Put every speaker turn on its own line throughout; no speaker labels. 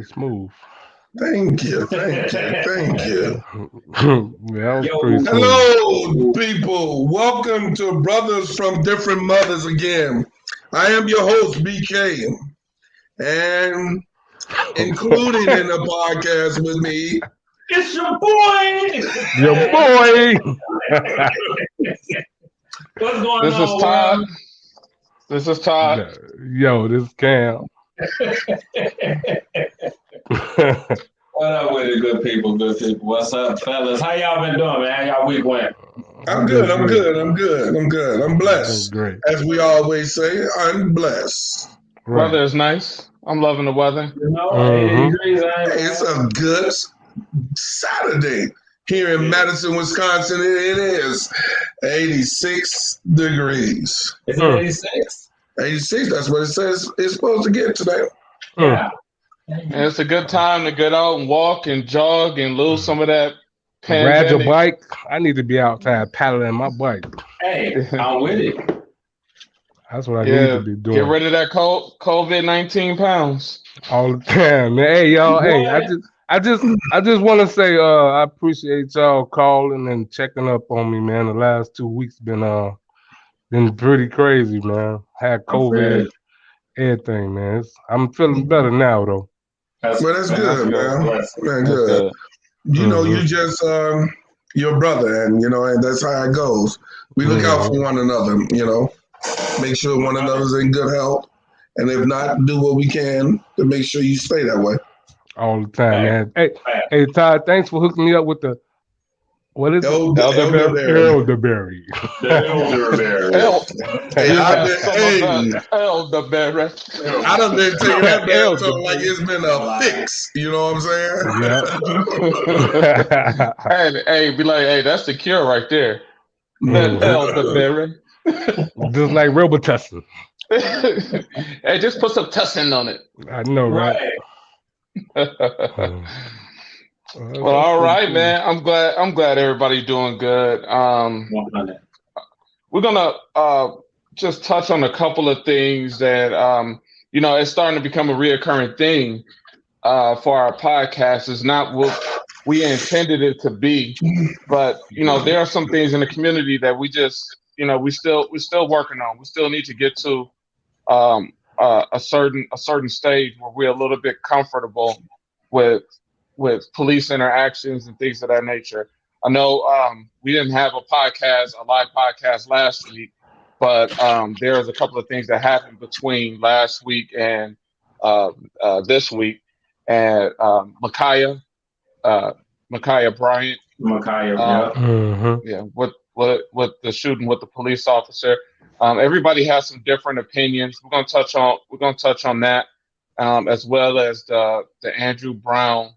pretty smooth.
Thank you.
Yeah, that was pretty smooth.
Hello, people. Welcome to Brothers from Different Mothers again. I am your host, BK. And including in the podcast with me,
it's your boy. What's going
This
on?
is Todd. This is Todd.
Yo, this is Cam.
What up with it, good people, good people? What's up, fellas? How y'all been doing, man? How y'all week went?
I'm good. I'm blessed.
Great.
As we always say, I'm blessed.
Right.
Weather is nice. I'm loving the weather.
You know, 80 degrees.
It's a good Saturday. Here in Madison, Wisconsin, it is 86 degrees.
Is it 86?
86, that's what it says it's supposed to get today.
Yeah.
And it's a good time to get out and walk and jog and lose some of that
Ride your
pandemic.
bike. I need to be outside paddling my bike.
Hey, I'm with it.
That's what I need to be doing.
Get rid of that COVID-19 pounds.
All the time, man. Hey, y'all. Hey, I just want to say I appreciate y'all calling and checking up on me, man. The last 2 weeks been pretty crazy, man. Had COVID, everything, man. I'm feeling better now, though.
That's good, man. Man, good. You know, you just your brother, and and that's how it goes. We look out for one another, make sure one another's in good health, and if not, do what we can to make sure you stay that way.
All the time, man. Hey, Todd, thanks for hooking me up with the what is
elderberry.
Elderberry.
Elderberry.
I done been taking that back to like it's been a fix. You know what I'm saying?
Yeah.
hey, be like, hey, that's the cure right there. Elderberry.
Just like Robitussin.
Hey, just put some tussin on it.
I know, right?
Well, all right, man. I'm glad everybody's doing good. We're gonna just touch on a couple of things that it's starting to become a reoccurring thing for our podcast. It's not what we intended it to be, but there are some things in the community that we just we're still working on. We still need to get to a certain stage where we're a little bit comfortable with police interactions and things of that nature. I know we didn't have a live podcast last week, but there was a couple of things that happened between last week and this week. And Micaiah Bryant, with the shooting with the police officer. Everybody has some different opinions. We're gonna touch on that, as well as the Andrew Brown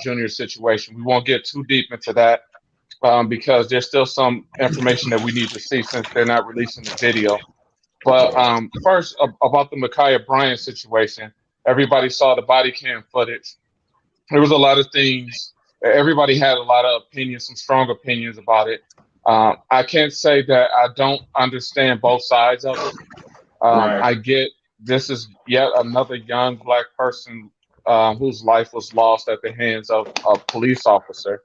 Jr. situation. We won't get too deep into that because there's still some information that we need to see since they're not releasing the video. But first, about the Micaiah Bryant situation, everybody saw the body cam footage. There was a lot of things. Everybody had a lot of opinions, some strong opinions about it. I can't say that I don't understand both sides of it. I get this is yet another young Black person whose life was lost at the hands of a police officer.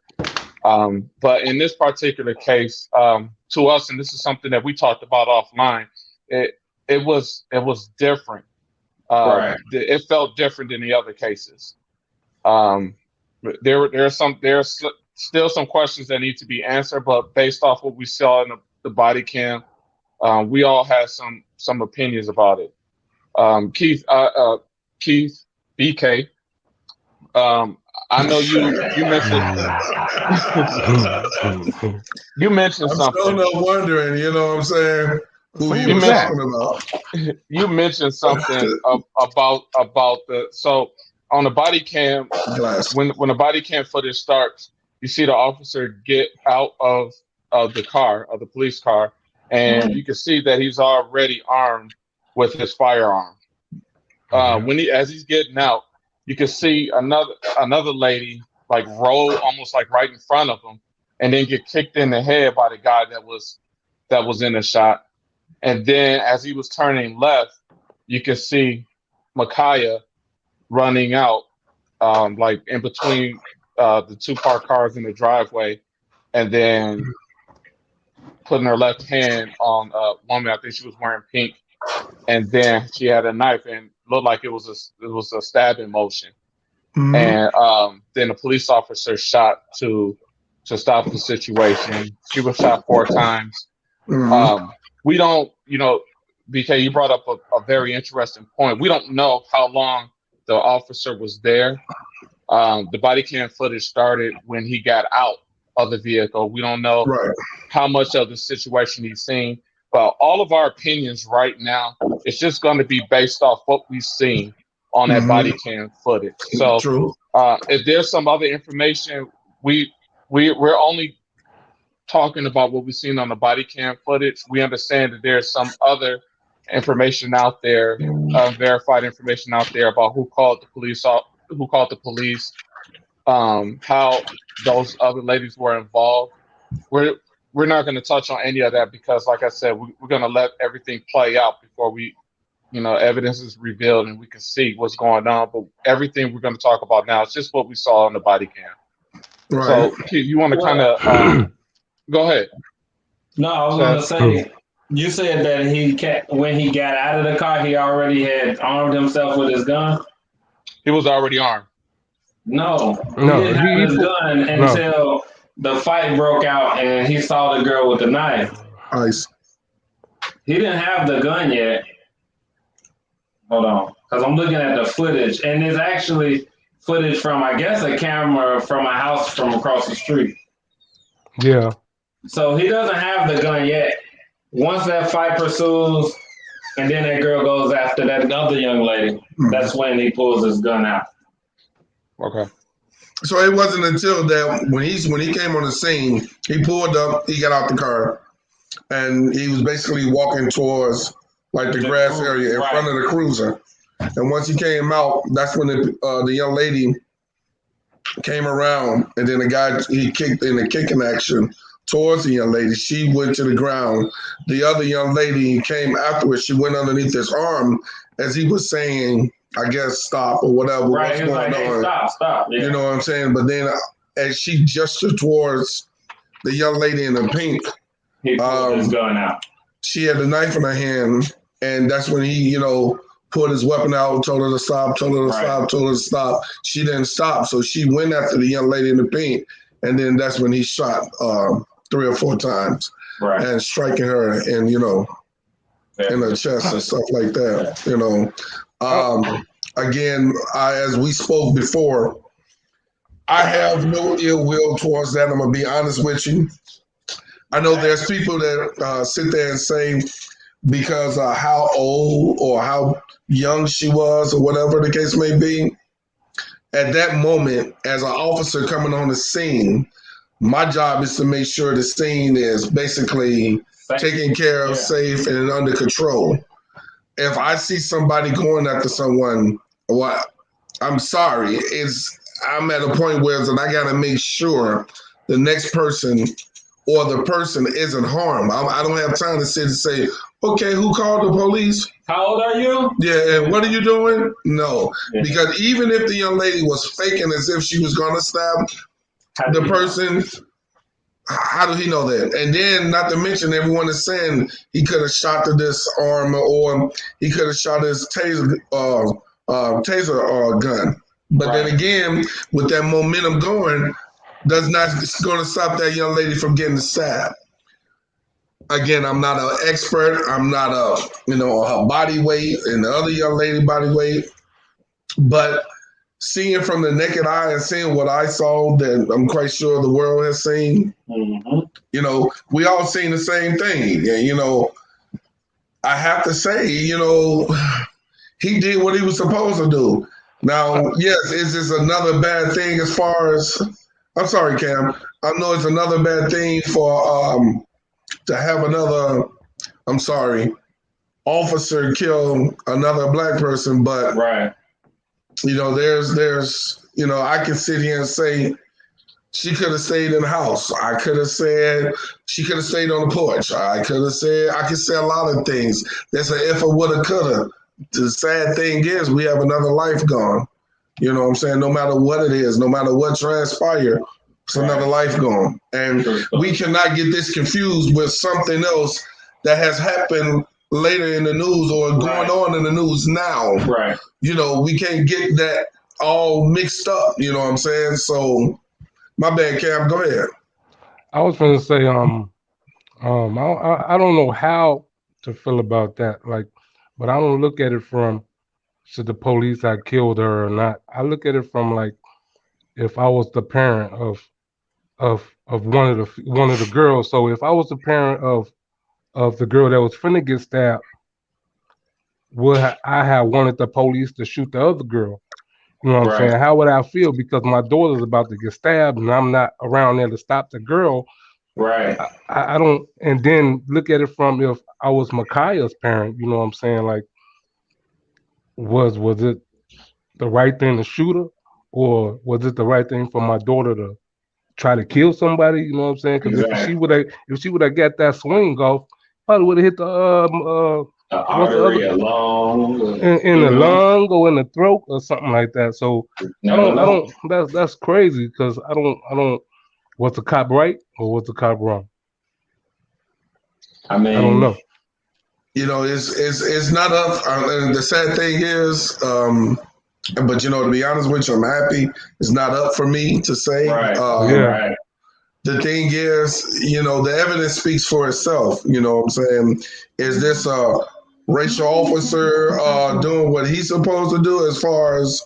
But in this particular case, to us, and this is something that we talked about offline, it was different. It felt different than the other cases. There's still some questions that need to be answered, but based off what we saw in the body cam, we all had some opinions about it. Keith, BK, I know you mentioned something.
I'm still not wondering, you know what I'm saying? Who you were talking about?
You mentioned something about so on the body cam, when the body cam footage starts, you see the officer get out of the police car, and you can see that he's already armed with his firearm. As he's getting out, you can see another lady like roll almost like right in front of him, and then get kicked in the head by the guy that was in the shot. And then as he was turning left, you could see Micaiah running out like in between the two parked cars in the driveway, and then putting her left hand on a woman. I think she was wearing pink, and then she had a knife and looked like it was a stabbing motion.
Mm-hmm.
And then the police officer shot to stop the situation. She was shot 4 times.
Mm-hmm.
We don't, BK, you brought up a very interesting point. We don't know how long the officer was there. The body cam footage started when he got out of the vehicle. We don't know how much of the situation he's seen. But all of our opinions right now, it's just going to be based off what we've seen on that body cam footage. So if there's some other information, we're only talking about what we've seen on the body cam footage. We understand that there's some other information out there, verified information out there about who called the police, how those other ladies were involved. We're not going to touch on any of that because, like I said, we're going to let everything play out before evidence is revealed and we can see what's going on. But everything we're going to talk about now is just what we saw on the body cam.
Right.
So, Keith, you want to kind of go ahead?
No, I was going to say, you said that when he got out of the car, he already had armed himself with his gun?
He was already armed.
No, he didn't have his gun until the fight broke out and he saw the girl with the knife.
Nice.
He didn't have the gun yet. Hold on, because I'm looking at the footage, and it's actually footage from, I guess, a camera from a house from across the street.
Yeah.
So he doesn't have the gun yet. Once that fight pursues, and then that girl goes after that other young lady, that's when he pulls his gun out.
Okay.
So it wasn't until that when he came on the scene, he pulled up, he got out the car, and he was basically walking towards like the grass area in front of the cruiser. And once he came out, that's when the young lady came around, and then the guy, he kicked in the kicking action towards the young lady. She went to the ground. The other young lady came afterwards. She went underneath his arm as he was saying, I guess, stop or whatever.
Right, he was like, hey, stop. Yeah.
You know what I'm saying? But then as she gestured towards the young lady in the pink,
he pulled his gun out.
She had the knife in her hand, and that's when he, pulled his weapon out, told her to stop, told her to stop. She didn't stop, so she went after the young lady in the pink, and then that's when he shot 3 or 4 times, and striking her in, in her chest and stuff like that, Again, as we spoke before, I have no ill will towards that. I'm going to be honest with you. I know there's people that sit there and say because how old or how young she was or whatever the case may be, at that moment, as an officer coming on the scene, my job is to make sure the scene is basically taken care of, safe, and under control. If I see somebody going after someone, well, I'm sorry. I'm at a point where I got to make sure the next person or the person isn't harmed. I don't have time to sit and say, okay, who called the police?
How old are you?
Yeah, and what are you doing? No, because even if the young lady was faking as if she was going to stab the person, how do he know that? And then, not to mention, everyone is saying he could have shot to this arm or he could have shot his taser gun. But then again, with that momentum going, does not going to stop that young lady from getting stabbed. Again, I'm not an expert. I'm not her body weight and the other young lady body weight. But seeing from the naked eye and seeing what I saw that I'm quite sure the world has seen, we all seen the same thing. And, I have to say, he did what he was supposed to do. Now, yes, is this another bad thing as far as, I'm sorry, Cam, I know it's another bad thing for to have another, officer kill another black person, but there's I can sit here and say she could have stayed in the house. I could have said she could have stayed on the porch. I could say a lot of things. That's an if I woulda, coulda. The sad thing is we have another life gone. You know what I'm saying? No matter what it is, no matter what transpire, it's another life gone. And we cannot get this confused with something else that has happened later in the news or going on in the news now.
Right.
You know, we can't get that all mixed up. You know what I'm saying? So, my bad, Cam. Go ahead.
I was going to say, I don't know how to feel about that. Like, but I don't look at it from should the police have killed her or not. I look at it from like if I was the parent of one of the girls. So if I was the parent of the girl that was finna get stabbed, would I have wanted the police to shoot the other girl? You know what I'm saying? How would I feel because my daughter's about to get stabbed and I'm not around there to stop the girl?
Right.
I don't. And then look at it from if I was Micaiah's parent. You know what I'm saying? Like, was it the right thing to shoot her, or was it the right thing for my daughter to try to kill somebody? You know what I'm saying? Because if she would have got that swing off, probably would have hit the
artery, a lung,
in the lung or in the throat or something like that. So I don't. That's crazy because I don't. Was the cop right or was the cop wrong?
I mean,
I don't know.
You know, it's not up. The sad thing is, but you know, to be honest with you, I'm happy. It's not up for me to say.
Right.
The thing is, you know, the evidence speaks for itself. You know what I'm saying? Is this a racial officer doing what he's supposed to do as far as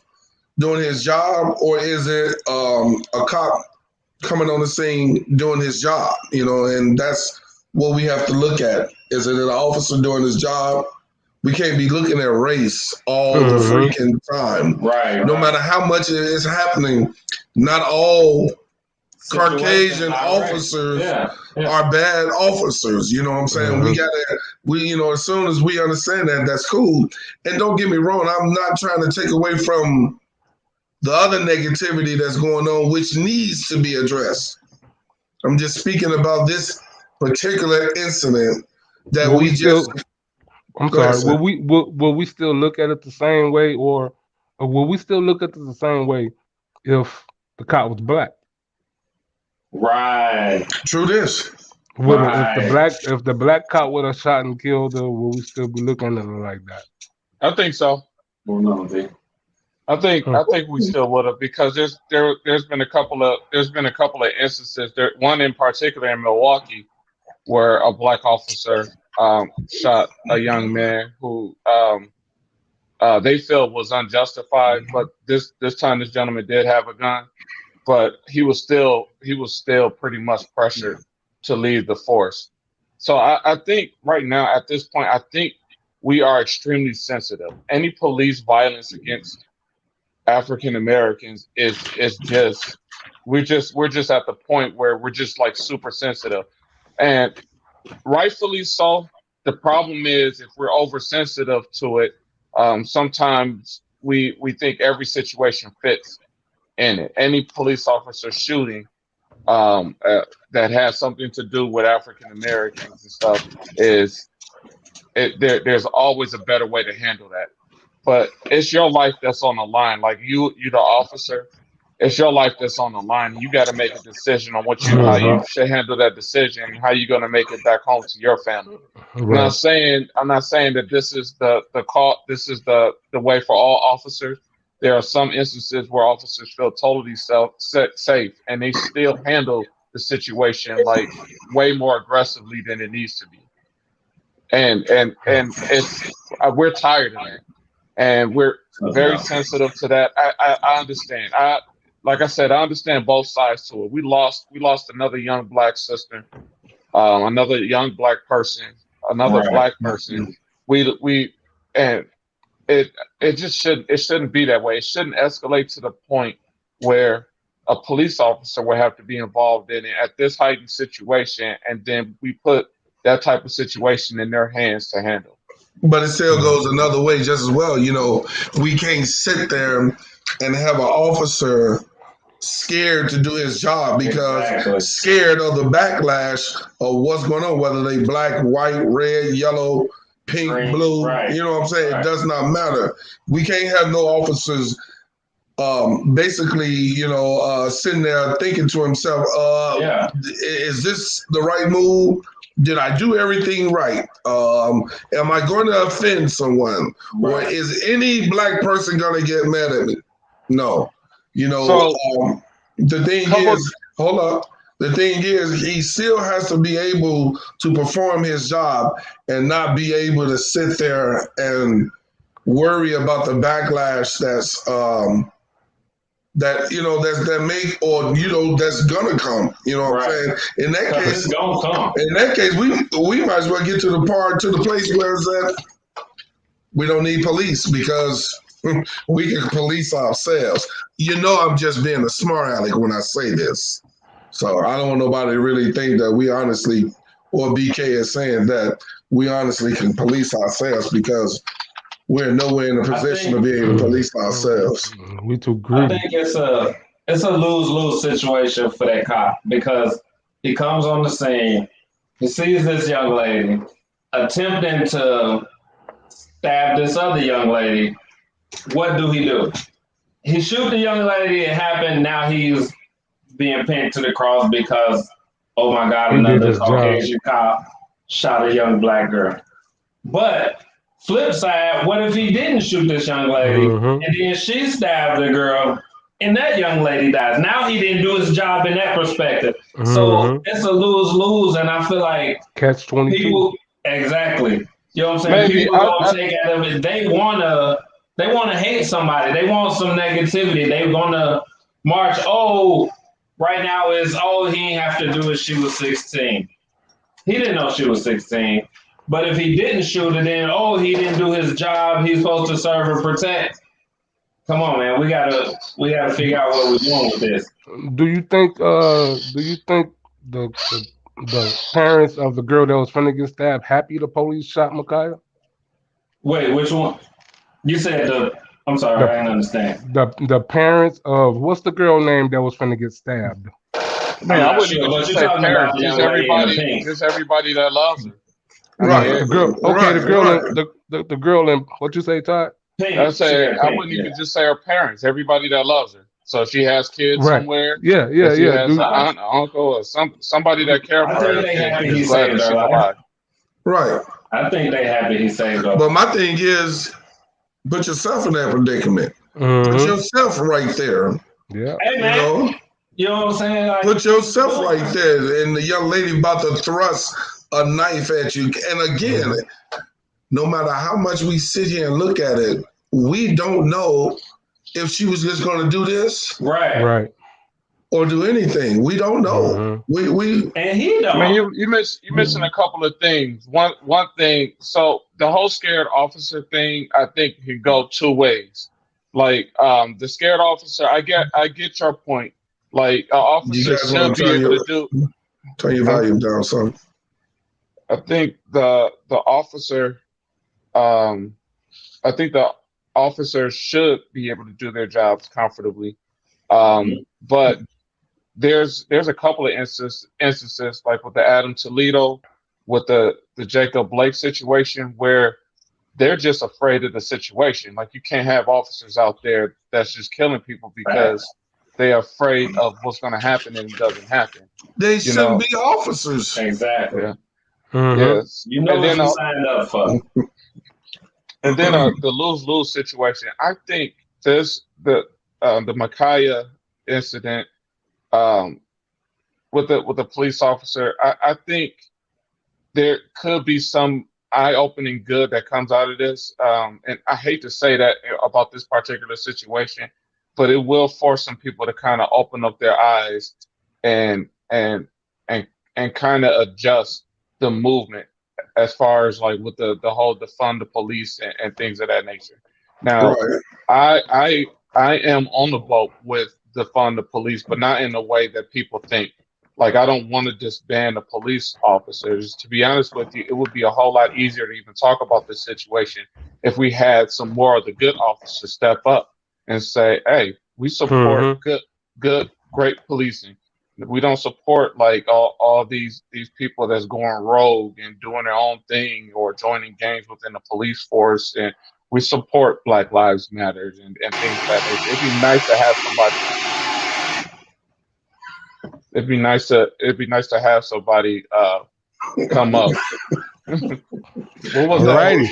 doing his job, or is it a cop coming on the scene doing his job? You know, and that's what we have to look at. Is it an officer doing his job? We can't be looking at race all the freaking time.
Right.
No matter how much it is happening, not all Caucasian officers are bad officers. You know what I'm saying? You know, as soon as we understand that, that's cool. And don't get me wrong, I'm not trying to take away from the other negativity that's going on, which needs to be addressed. I'm just speaking about this particular incident that
will
we just.
I'm sorry. Will we still look at it the same way, or will we still look at it the same way if the cop was black?
Right.
True this.
If the black cop would have shot and killed her, will we still be looking at it like that?
I think so.
Well, no,
I think we still would have, because there's been a couple of instances. One in particular in Milwaukee where a black officer shot a young man who they felt was unjustified, but this time this gentleman did have a gun, but he was still pretty much pressured to leave the force. So I think right now at this point, I think we are extremely sensitive. Any police violence against African Americans is just we're just at the point where we're just like super sensitive, and rightfully so. The problem is if we're oversensitive to it, sometimes we think every situation fits in it. Any police officer shooting that has something to do with African Americans and stuff there's always a better way to handle that. But it's your life that's on the line. Like you're the officer. It's your life that's on the line. You got to make a decision on how you should handle that decision, and how you're going to make it back home to your family. Right. I'm not saying that this is the call. This is the way for all officers. There are some instances where officers feel totally safe, and they still handle the situation like way more aggressively than it needs to be. And it's we're tired of that. And we're very sensitive to that. I understand. Like I said, I understand both sides to it. We lost another young black sister, another young black person, another black person. And it shouldn't be that way. It shouldn't escalate to the point where a police officer will have to be involved in it at this heightened situation, and then we put that type of situation in their hands to handle.
But it still goes another way just as well. You know, we can't sit there and have an officer scared to do his job because scared of the backlash of what's going on, whether they black, white, red, yellow, pink, blue. You know what I'm saying? It does not matter. We can't have no officers basically, sitting there thinking to himself, is this the right move? Did I do everything right? Am I going to offend someone? Or is any black person going to get mad at me? No. The thing is, hold up. The thing is, he still has to be able to perform his job and not be able to sit there and worry about the backlash that's gonna come. You know what I'm saying? In that case, we might as well get to the place where it's that we don't need police because we can police ourselves. I'm just being a smart aleck when I say this. So I don't want nobody to really think that we honestly, or BK is saying that we honestly can police ourselves, because we're nowhere in a position to be able to police ourselves.
We too greedy.
I think it's a lose-lose situation for that cop, because he comes on the scene, he sees this young lady attempting to stab this other young lady. What do? He shoots the young lady. It happened. Now he's being pinned to the cross because, oh my God, another Caucasian cop shot a young black girl. But flip side, what if he didn't shoot this young lady and then she stabbed the girl and that young lady dies? Now he didn't do his job in that perspective. So it's a lose-lose, and I feel like
Catch-22.
Exactly. You know what I'm saying?
Maybe
people don't take out of it. They wanna hate somebody. They want some negativity. They wanna march. Oh, right now he ain't have to do it. She was 16. He didn't know she was 16. But if he didn't shoot it, then he didn't do his job. He's supposed to serve and protect. Come on, man. We gotta figure out what we're doing with this.
Do you think the parents of the girl that was finna get stabbed happy the police shot Micaiah?
Wait, which one? You said I'm sorry, I didn't understand.
The parents of, what's the girl name that was finna get stabbed?
Man, I wouldn't even just say parents. Just everybody that loves her.
Right.
The girl. Okay. The girl in what you say, Todd?
I wouldn't even just say her parents. Everybody that loves her. So if she has kids somewhere.
Yeah.
If she has an aunt, uncle, or somebody that cares for her.
They happy he saved her life.
Right.
I think they happy he saved her.
But my thing is, put yourself in that predicament. Put yourself right there.
Yeah.
Hey man. You know what I'm saying? Like,
put yourself right there, and the young lady about to thrust a knife at you. And again, no matter how much we sit here and look at it, we don't know if she was just going to do this,
right,
or do anything. We don't know. We
and he don't.
I mean, you're missing a couple of things. One thing. So the whole scared officer thing, I think, can go two ways. Like the scared officer, I get your point. Like an officer should be able to do.
Turn your volume down, son.
I think the officer, should be able to do their jobs comfortably. But there's a couple of instances like with the Adam Toledo, with the Jacob Blake situation, where they're just afraid of the situation. Like, you can't have officers out there that's just killing people because they're afraid of what's going to happen and it doesn't happen.
They shouldn't be officers.
Exactly.
Yeah. Yes.
You know what you signed up for.
And then the lose-lose situation. I think the Micaiah incident with the police officer. I think there could be some eye-opening good that comes out of this. And I hate to say that about this particular situation, but it will force some people to kind of open up their eyes and kind of adjust the movement as far as like with the whole defund the police and things of that nature. Now, I am on the boat with defund the police, but not in the way that people think. Like, I don't want to disband the police officers. To be honest with you, it would be a whole lot easier to even talk about this situation if we had some more of the good officers step up and say, hey, we support good, great policing. We don't support like all these people that's going rogue and doing their own thing or joining gangs within the police force. And we support Black Lives Matter and things of that nature. It'd be nice to have somebody. It'd be nice to have somebody come up. What was that?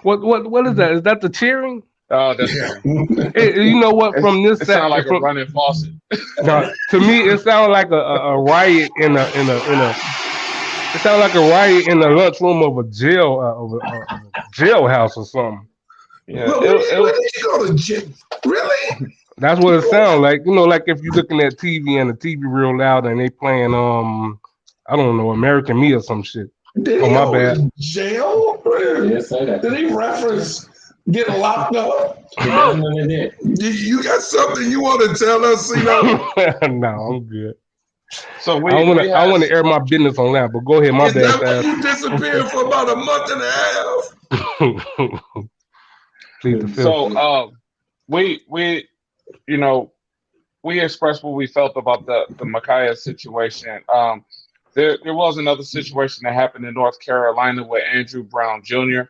What is that? Is that the cheering?
Oh, that's
you know what? From this,
it sounds like a running faucet.
No, to me, it sounds like a riot in a. It sounds like a riot in the lunchroom of a jailhouse or something.
Yeah, where did you go to jail? Really?
That's what it sounds like. You know, like if you're looking at TV and the TV real loud and they playing I don't know, American Me or some shit.
Did he go to jail?
Yes, I did.
Did he reference getting locked up? You got something you want to tell us? You know?
No, I'm good.
So
I want to air my business on that, but go ahead. My bad.
That you disappeared for about a month and a half.
So
we expressed what we felt about the Micaiah situation. There was another situation that happened in North Carolina with Andrew Brown Jr.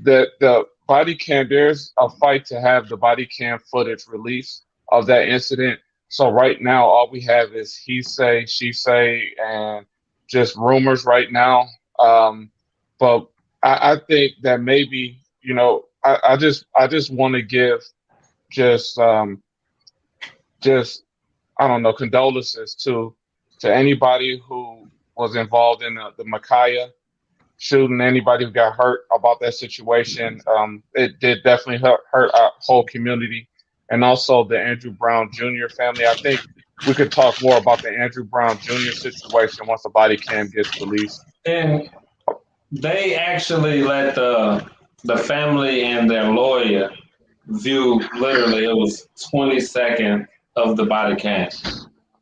The body cam, there's a fight to have the body cam footage released of that incident. So right now, all we have is he say, she say, and just rumors right now. But I think that maybe, I just want to give just I don't know, condolences to anybody who was involved in the Micaiah shooting, anybody who got hurt about that situation. It did definitely hurt our whole community, and also the Andrew Brown Jr. family. I think we could talk more about the Andrew Brown Jr. situation once the body cam gets released.
And they actually let the family and their lawyer view, literally, it was 20 seconds of the body cam.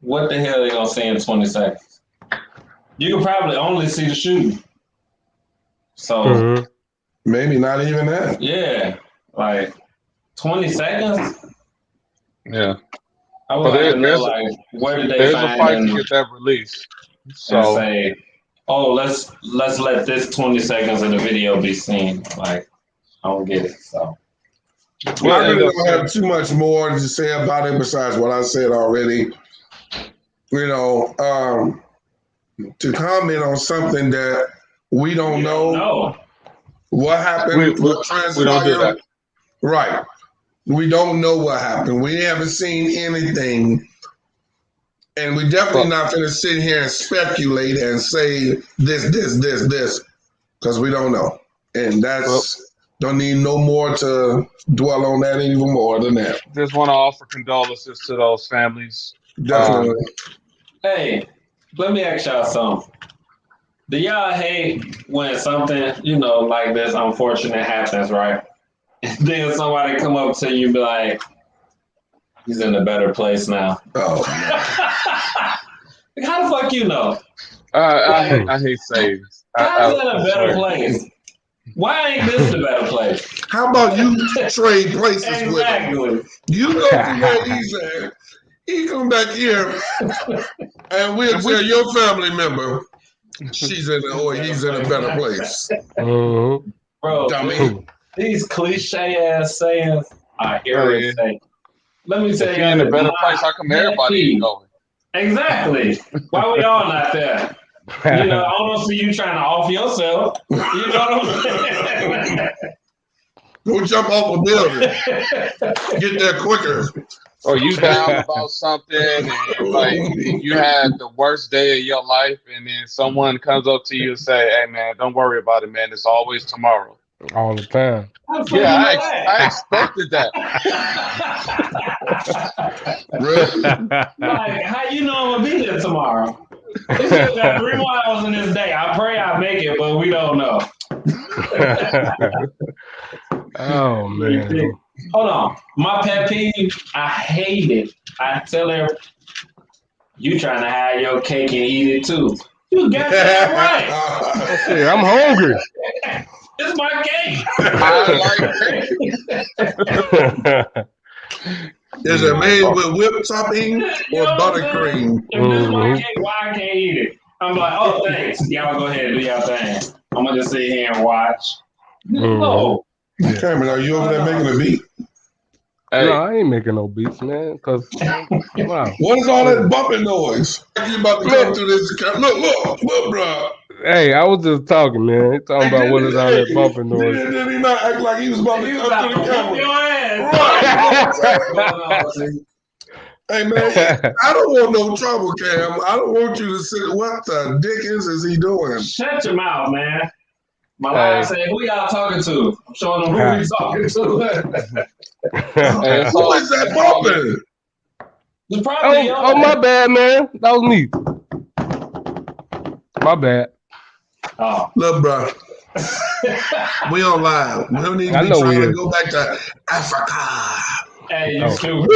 What the hell are they going to see in 20 seconds? You can probably only see the shooting. So
maybe not even that.
Yeah, like 20 seconds.
Yeah,
I would like to know, like, where did they find
a fight to get that release?
So say, oh, let's let this 20 seconds of the video be seen. Like, I don't get it. So
I really don't have too much more to say about it besides what I said already. To comment on something that we don't know what happened, what transpired.
We don't do that.
Right. We don't know what happened. We haven't seen anything. And we definitely not going to sit here and speculate and say this, because we don't know. And don't need no more to dwell on that even more than that.
Just want to offer condolences to those families.
Definitely.
Hey, let me ask y'all something. Do y'all hate when something, like this unfortunate happens, right? And then somebody come up to you and be like, he's in a better place now.
Oh,
How the fuck you know?
I hate sayings.
How's that a better place? Why ain't this the better place?
How about you trade places with him? You go to where he's at. He come back here, and we'll tell your family member he's in a better place.
Bro,
dummy.
These cliche ass sayings are irritating. Let me tell you,
in a better place, how come everybody ain't going?
Exactly. Why we all not there? I don't see you trying to off yourself. You know what I'm saying?
Go jump off a building. Get there quicker.
Or you down about something and like you had the worst day of your life, and then someone comes up to you and say, "Hey man, don't worry about it, man. It's always tomorrow."
All the time.
Yeah, I expected that.
Really?
Like, how you know I'm gonna be there tomorrow? We still got 3 more hours in this day. I pray I make it, but we don't know.
Oh man.
Hold on. My pet peeve, I hate it. I tell her, you trying to hide your cake and eat it too. You got that right.
I'm hungry.
It's my cake.
I like cake.
Is it made with whipped topping or buttercream?
If this is my cake, why I can't eat it? I'm like, oh, thanks. Y'all go ahead and do y'all thing. I'm gonna just sit here and watch. No.
Cameron, are you over there making a beat?
Hey. No, I ain't making no beats, man. Cause wow.
What is all that bumping noise? You about to come through this? Look, bro.
Hey, I was just talking, man. He talking about what is all that bumping noise.
Did he not act like he was about to come through the camera? Right. Hey, man, I don't want no trouble, Cam. I don't want you to sit. What the dickens is he doing?
Shut your mouth, man. My live said, who y'all talking to? I'm showing them who he's talking to.
Who is that bumping?
Oh, my bad, man. That was me. My bad.
Oh.
Look, bro. We on live. We don't need to be trying to go back to Africa.
Hey, you stupid.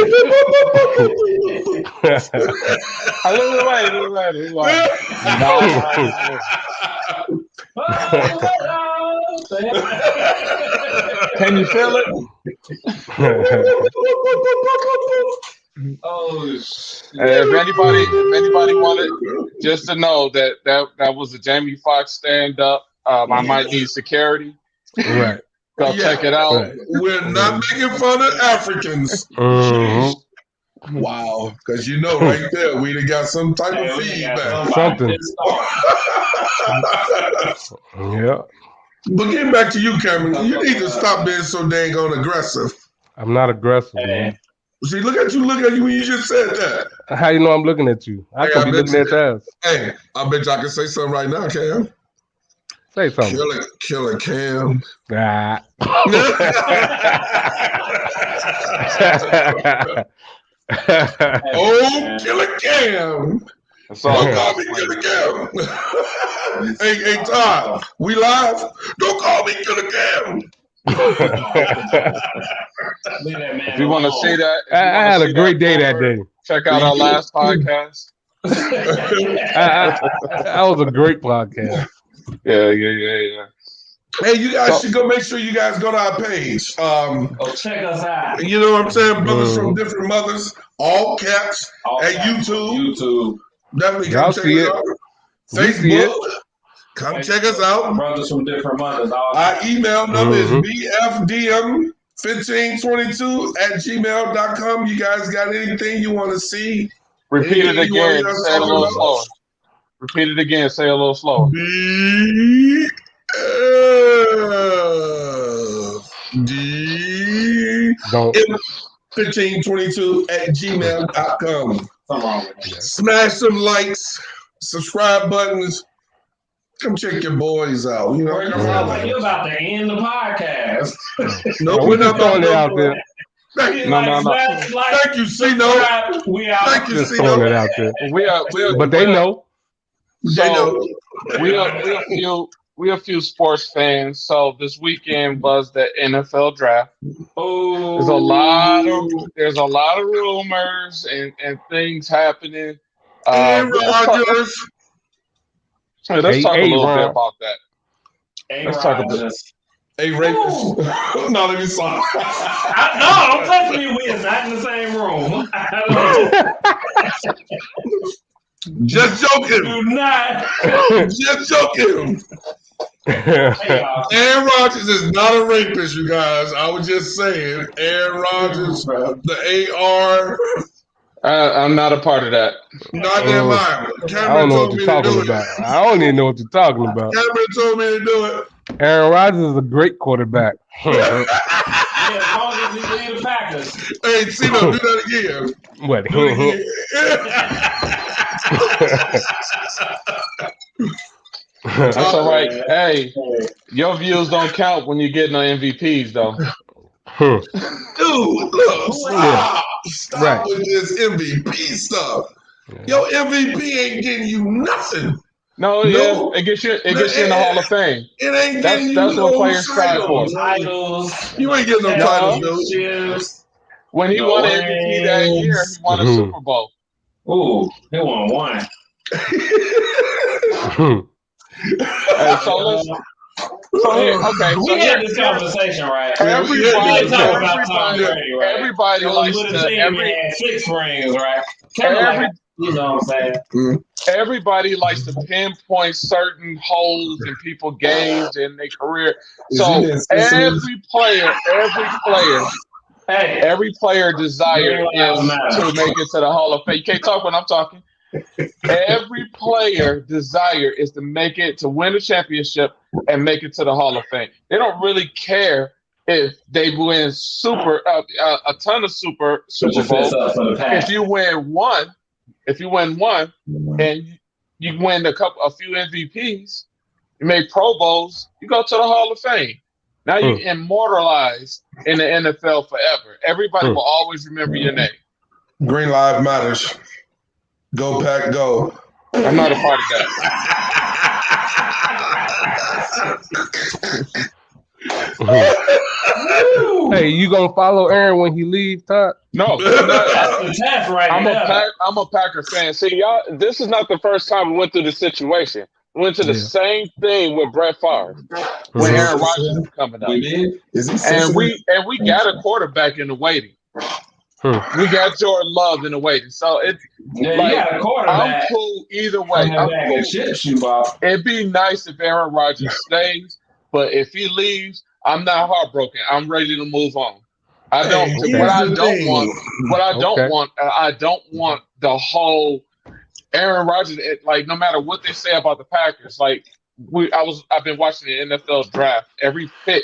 Can you feel it?
Oh, shit.
If anybody wanted just to know that was a Jamie Foxx stand up. I might need security.
Right.
Go check it out. Right.
We're not making fun of Africans. Wow, because you know right there we done got some type of feedback.
Something. Yeah.
But getting back to you, Cameron, you need to stop being so dang on aggressive.
I'm not aggressive, man.
See, look at you when you just said that.
How you know I'm looking at you? I could be looking at your ass.
Hey, I bet you I can say something right now, Cam.
Say something.
Kill it, Cam.
Ah.
Oh, Killer Cam. Don't call me Killer Cam. Hey, Todd, we live? Don't call me Killer Cam.
If you want to see that,
I had a great day that day.
Check out our last podcast.
That was a great podcast.
Yeah.
Hey, you guys should go make sure you guys go to our page.
Check us out.
You know what I'm saying? Brothers from Different Mothers, all caps at YouTube. Definitely come check us out. Facebook. Come check us out.
Brothers from Different Mothers.
Our email number is BFDM1522@gmail.com. You guys got anything you want to see?
Repeat it again. Say it a little slower. Repeat it again. Say it a little slower.
BFDM1522@gmail.com. Smash some likes, subscribe buttons. Come check your boys out. You know,
you're about to end the podcast.
No, we're not
throwing it out there.
No. Thank you, C-No.
We out.
Thank you,
just throwing it out there. But they know.
So we are a few sports fans. So this weekend was the NFL draft.
Oh,
there's a lot of rumors and things happening.
Rodgers.
Let's talk a little bit about that.
Let's talk about this.
Rapist. No, let me stop.
Don't touch me. We are not in the same room.
Just joking.
Do not.
Just joking. Aaron Rodgers is not a rapist, you guys. I was just saying. Aaron Rodgers, the AR.
I'm not a part of that.
Not that mine.
I don't know what you're talking about. I don't even know what you're talking about.
Cameron told me to do it.
Aaron Rodgers is a great quarterback.
Yeah, as long as he lead the Packers.
Hey, C-No, do that again.
What?
Do it again.
That's all right. Hey, your views don't count when you're getting on MVPs, though.
Dude, look, stop with this MVP stuff. Your MVP ain't getting you nothing.
No, it gets you in the Hall of Fame.
It ain't getting you
that's
no
what players strive for.
Titles.
You ain't getting no titles, dude.
When he won an MVP that year, he won a Super Bowl.
Ooh, he won one. We had this conversation, right?
Everybody
likes to 6 rings, right? You know what I'm saying?
Everybody likes to pinpoint certain holes in people's games in their career. So every player desire is to make it to the Hall of Fame. You can't talk when I'm talking. Every player desire is to make it, to win a championship and make it to the Hall of Fame. They don't really care if they win a ton of Super Bowls. If you win one, and you win a few MVPs, you make Pro Bowls, you go to the Hall of Fame. Now you immortalized in the NFL forever. Everybody will always remember your name.
Green Lives Matters. Go Pack, go.
I'm not a part of that.
Hey, you gonna follow Aaron when he leaves, Todd?
No,
that's the test right now.
I'm a Packer fan. See, y'all, this is not the first time we went through this situation. We went to the same thing with Brett Favre when Aaron Rodgers was coming up.
We did.
And we got a quarterback in the waiting. We got Jordan Love in the waiting. So it's
you got a quarterback.
I'm cool either way. It'd be nice if Aaron Rodgers stays, but if he leaves, I'm not heartbroken. I'm ready to move on. I don't want the whole Aaron Rodgers. Like, no matter what they say about the Packers, like I've been watching the NFL draft. Every pick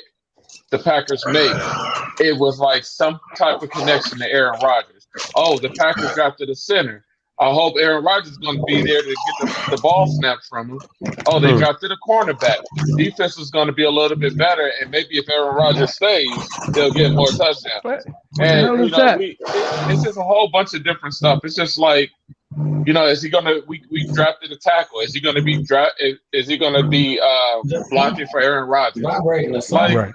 the Packers made, it was like some type of connection to Aaron Rodgers. Oh, the Packers drafted a center. I hope Aaron Rodgers is going to be there to get the ball snapped from him. Oh, they drafted a cornerback. Defense is going to be a little bit better, and maybe if Aaron Rodgers stays, they'll get more touchdowns. And it's just a whole bunch of different stuff. It's just like, is he gonna? We drafted a tackle. Is he gonna be Is he gonna be blocking for Aaron Rodgers? Like,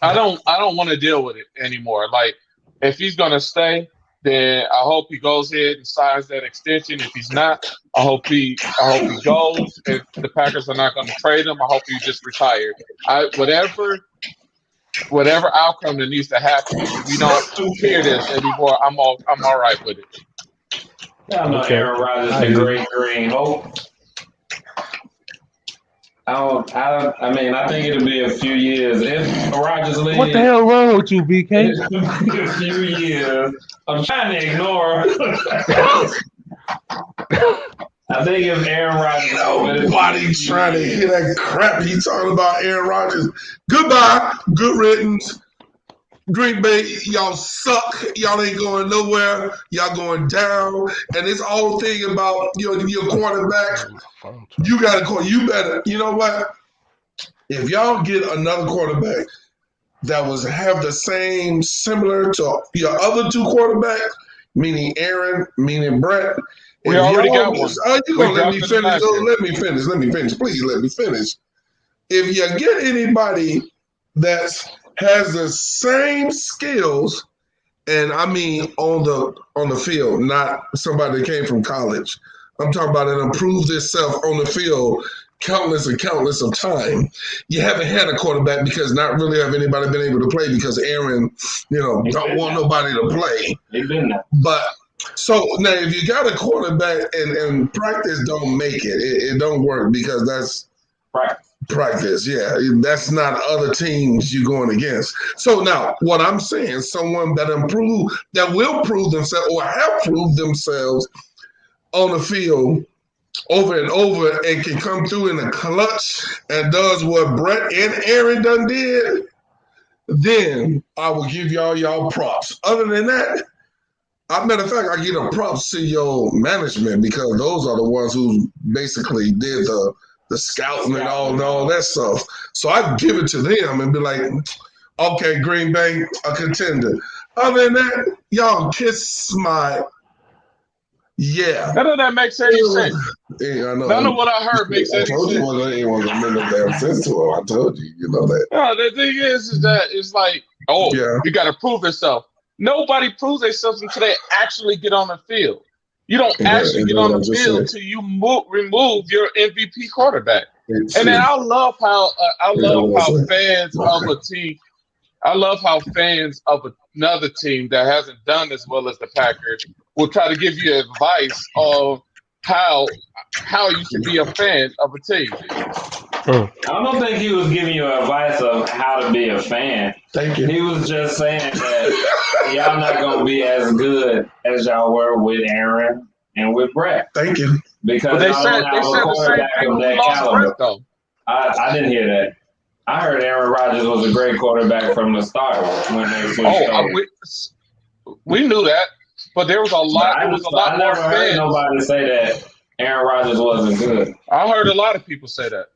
I don't want to deal with it anymore. Like, if he's gonna stay, then I hope he goes ahead and signs that extension. If he's not, I hope he goes. If the Packers are not going to trade him, I hope he just retired. Whatever outcome that needs to happen, if we don't hear this anymore, I'm all right with it.
I know Aaron Rodgers is a great green hope. I think it'll be a few years. If Rodgers leaves,
what the hell wrong with you, BK?
A few years. I'm trying to ignore. I think if Aaron Rodgers,
nobody's trying to hear that crap he's talking about. Aaron Rodgers. Goodbye. Good riddance. Green Bay, y'all suck. Y'all ain't going nowhere. Y'all going down. And this whole thing about your quarterback, you got to call. You better. You know what? If y'all get another quarterback that have the same, similar to your other two quarterbacks, meaning Aaron, meaning Brett.
We already got one.
You gonna let me finish? Let me finish. Please let me finish. If you get anybody that has the same skills, and I mean on the field, not somebody that came from college. I'm talking about an improved itself on the field countless of time. You haven't had a quarterback because not really have anybody been able to play because Aaron, don't want nobody to play. But so now if you got a quarterback and practice don't make it, it don't work because that's practice. Yeah, that's not other teams you're going against. So now what I'm saying, someone that will prove themselves or have proved themselves on the field over and over and can come through in a clutch and does what Brett and Aaron done did, then I will give y'all props. Other than that, matter of fact, I give a props to your management because those are the ones who basically did the scouting and all that stuff. So I give it to them and be like, okay, Green Bay, a contender. Other than that, y'all kiss my
None of that makes any sense.
Yeah, I know.
None of what I heard makes any sense.
It wasn't no damn sense to him. I told you, you know that.
No, the thing is that it's like, you got to prove yourself. Nobody proves themselves until they actually get on the field. You don't actually get on the field until you remove your MVP quarterback. And then I love how fans of a team. I love how fans of another team that hasn't done as well as the Packers will try to give you advice of how you should be a fan of a team.
I don't think he was giving you advice of how to be a fan.
Thank you.
He was just saying that y'all not going to be as good as y'all were with Aaron and with Brett.
Thank you.
Because
they said the same thing when we lost Brett, though.
I didn't hear that. I heard Aaron Rodgers was a great quarterback from the start when they switched over.
We knew that, but there was a lot. There was a lot more fans.
I never heard nobody say that Aaron Rodgers wasn't good.
I heard a lot of people say that,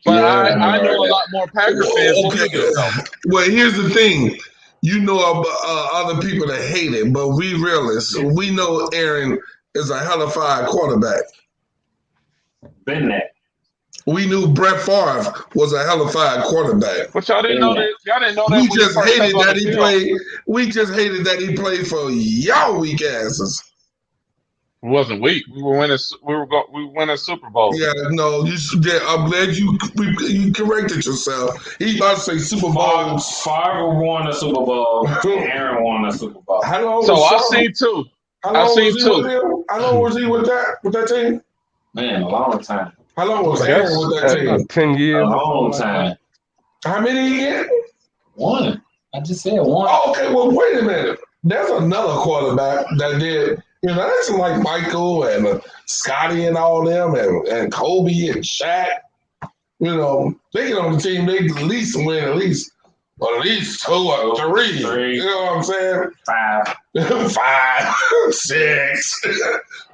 but I know a lot more Packer fans than you do.
Well, here's the thing. You know other people that hate it, but we realists. We know Aaron is a hell of a quarterback.
Been there.
We knew Brett Favre was a hell of a quarterback.
But y'all didn't know that. Y'all didn't know that.
We just hated that he played. We just hated that he played for y'all weak asses.
It wasn't weak. We were winning. We won a Super Bowl.
Yeah, no. I'm glad you corrected yourself. He about to say Super Bowl.
Favre won a Super Bowl. Aaron won a Super Bowl.
So I've seen two. I've seen two.
How long was he with that team?
Man, a long time.
How long was Aaron with that team?
10 years.
A long time.
How many he get?
One. I just said one.
Oh, okay, well, wait a minute. There's another quarterback that did, that's like Michael and Scotty and all them and Kobe and Shaq. They get on the team, they at least win at least 2 or 3. You know what I'm saying?
5.
5, 6.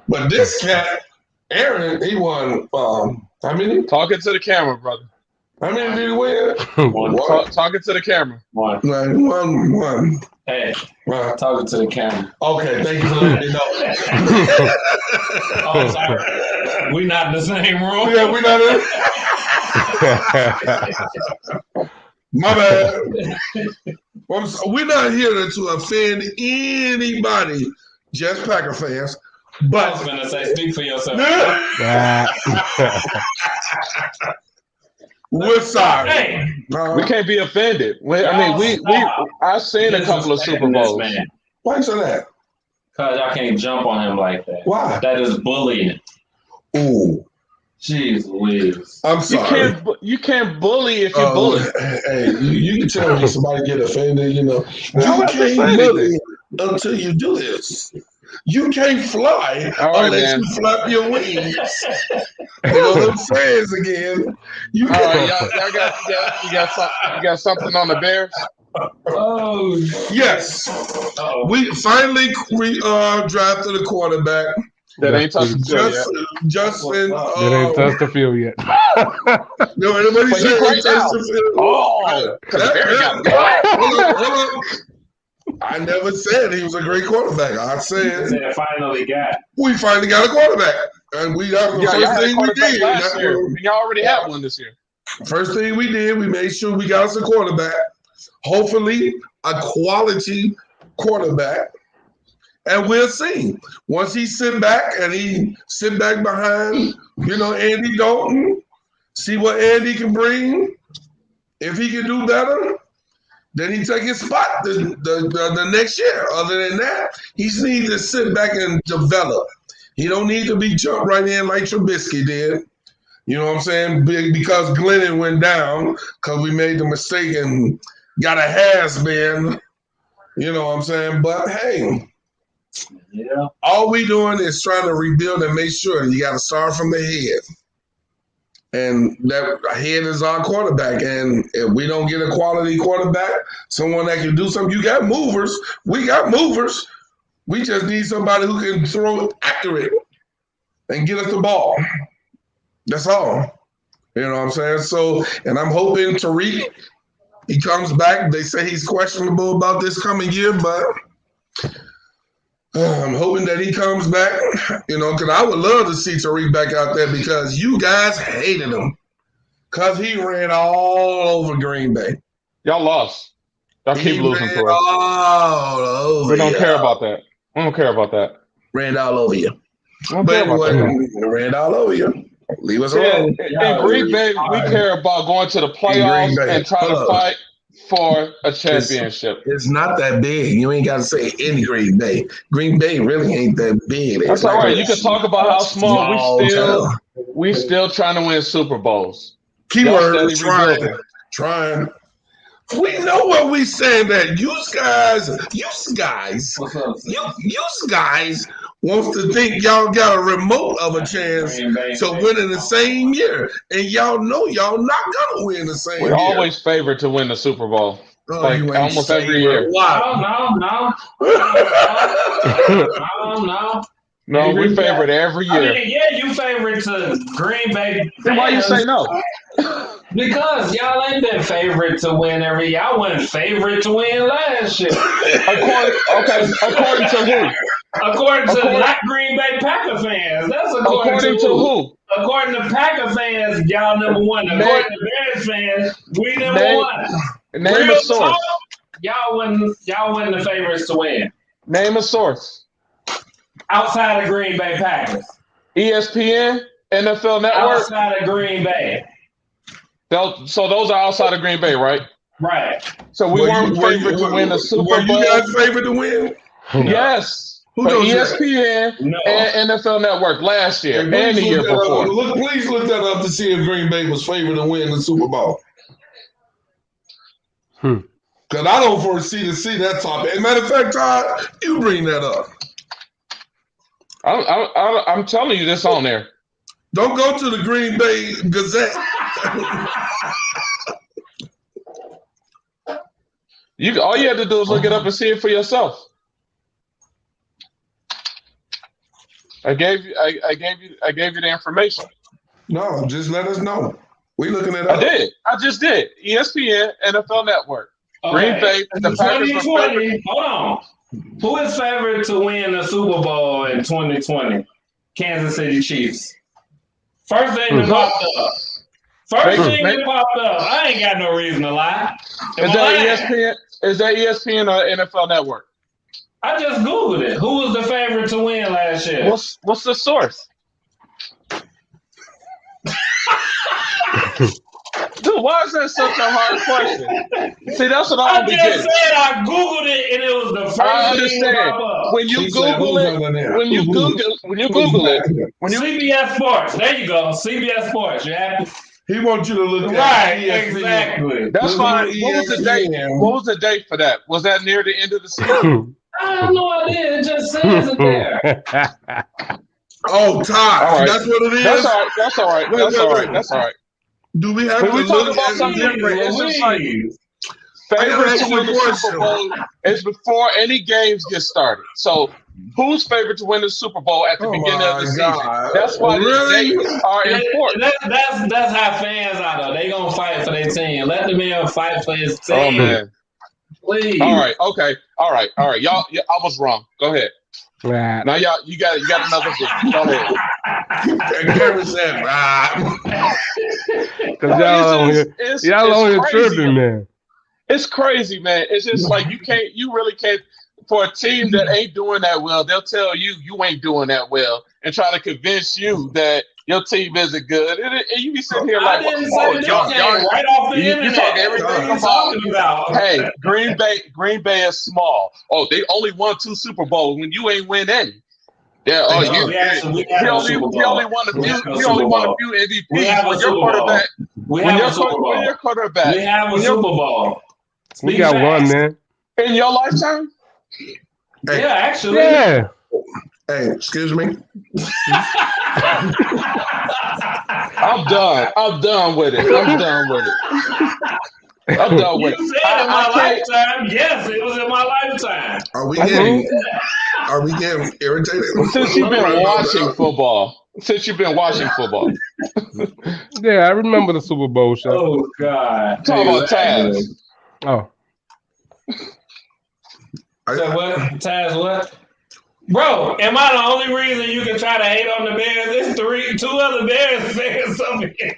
But this cat, Aaron, he won, how many?
Talking to the camera, brother.
How many did he win?
One. Talking to the camera.
One.
One.
Hey, talking to the camera.
Okay, thank you for letting me know.
Oh, sorry. We not in the same room?
Yeah, we not in. My bad. We're not here to offend anybody, just Packer fans. But
I was going to say, speak for yourself.
We're sorry.
Hey.
We can't be offended. I've seen a couple of Super Bowls.
Why you say that?
Because y'all can't jump on him like that.
Why?
That is bullying.
Ooh.
Jeez Louise.
I'm sorry.
You can't bully if you bully.
Hey, you can tell me somebody get offended, You can't bully until you do this. You can't fly unless you flap your wings. You know what I'm saying again.
You got something on the Bears?
Oh
yes. Uh-oh. We finally drafted a quarterback.
That ain't touched the field yet.
Justin.
That ain't touched the field yet.
No, anybody said he touched the field.
Oh,
hold on. I never said he was a great quarterback. I said we finally got a quarterback, and we got the first thing we did.
Last year. Y'all already have one this year.
First thing we did, we made sure we got us a quarterback. Hopefully, a quality quarterback, and we'll see. Once he sit back behind, Andy Dalton, see what Andy can bring. If he can do better, then he take his spot the next year. Other than that, he just needs to sit back and develop. He don't need to be jumped right in like Trubisky did. You know what I'm saying? Because Glennon went down because we made the mistake and got a has-been. You know what I'm saying? But, hey, all we doing is trying to rebuild and make sure you got to start from the head. And that head is our quarterback. And if we don't get a quality quarterback, someone that can do something, you got movers. We got movers. We just need somebody who can throw accurate and get us the ball. That's all. You know what I'm saying? So, and I'm hoping Tariq, he comes back. They say he's questionable about this coming year, but I'm hoping that he comes back, because I would love to see Tariq back out there because you guys hated him because he ran all over Green Bay.
Y'all lost. Y'all keep losing to us.
All over
we don't care about that. We don't care about that.
Ran all over you.
But
ran all over you. Leave us alone.
In Green Bay, we care about going to the playoffs and trying to fight for a championship.
It's not that big. You ain't got to say any Green Bay. Green Bay really ain't that big.
That's all right. You can talk about how small we still trying to win Super Bowls.
Keyword trying. We know what we saying that you guys wants to think y'all got a remote of a chance to win in the same year, and y'all know y'all not gonna win the same year.
We're always favored to win the Super Bowl, almost every year. No, we favorite every year.
I mean, yeah, you favorite to Green Bay.
Then why you say no?
Because y'all ain't been favorite to win every year. Y'all wasn't favorite to win last year.
According to who?
According to not Green Bay Packer fans. That's according to who? According to Packer fans, y'all number one. According to Bears fans, we number one.
Name a source.
Y'all wasn't the favorites to win.
Name a source.
Outside of Green Bay Packers.
ESPN, NFL Network.
Outside of Green Bay.
So those are outside of Green Bay, right?
Right.
So we weren't favored to win the Super Bowl.
Were you guys favored to win?
Yes. For ESPN and NFL Network last year and the year before.
Please look that up to see if Green Bay was favored to win the Super Bowl. Because I don't foresee to see that topic. As a matter of fact, Todd, you bring that up.
I'm telling you this on there.
Don't go to the Green Bay Gazette.
All you have to do is look it up and see it for yourself. I gave you the information.
No, just let us know. We looking it up.
I just did. ESPN, NFL Network.
Okay.
Green Bay, the Packers.
2020. Hold on. Who is favored to win the Super Bowl in 2020? Kansas City Chiefs. First thing that popped up. I ain't got no reason to lie.
Is that ESPN or NFL Network?
I just Googled it. Who was the favorite to win last year?
What's the source? Dude, why is that such a hard question? See, that's what I
just said. I Googled it and it was the first thing that popped up.
When you Google it,
CBS Sports. There you go. CBS Sports. You happy?
He wants you to look at
right, exactly.
That's fine. What was the date? What was the date for that? Was that near the end of the season?
I have no idea. It just says it there.
Oh, Todd. That's what it is?
That's all right. That's all right.
Do we have to
look about something different? It's just like favorite to win the Super Bowl is before any games get started. So who's favorite to win the Super Bowl at the beginning of the season? That's why these dates are important.
That's how fans are, though. They gonna fight for their team. Let the man fight for his team.
Oh man,
please.
All right, okay, all right. Y'all, I was wrong. Go ahead.
Right.
Now you got another book. Go ahead.
And Kevin said,
because y'all on here tripping, man.
It's crazy, man. It's just like you really can't. For a team that ain't doing that well, they'll tell you ain't doing that well and try to convince you that your team isn't good. And you be sitting here like,
y'all right off the internet.
You talk everything about. Hey, Green Bay is small. Oh, they only won 2 Super Bowls when you ain't win any. Yeah, he only won a few MVPs when your quarterback. When your quarterback.
We have a Super Bowl.
We got one, man.
In your lifetime?
Hey,
yeah, actually.
Yeah.
Hey, excuse me.
I'm done with it. I'm done with it.
You said in my lifetime. Yes, it was in my lifetime.
Are we getting irritated?
Since you've been watching football.
Yeah, I remember the Super Bowl show.
Oh, God.
Talk about Taz.
Oh.
So what? Taz, what? Bro, am I the only reason you can try to hate on the Bears? There's 2 other Bears fans over here.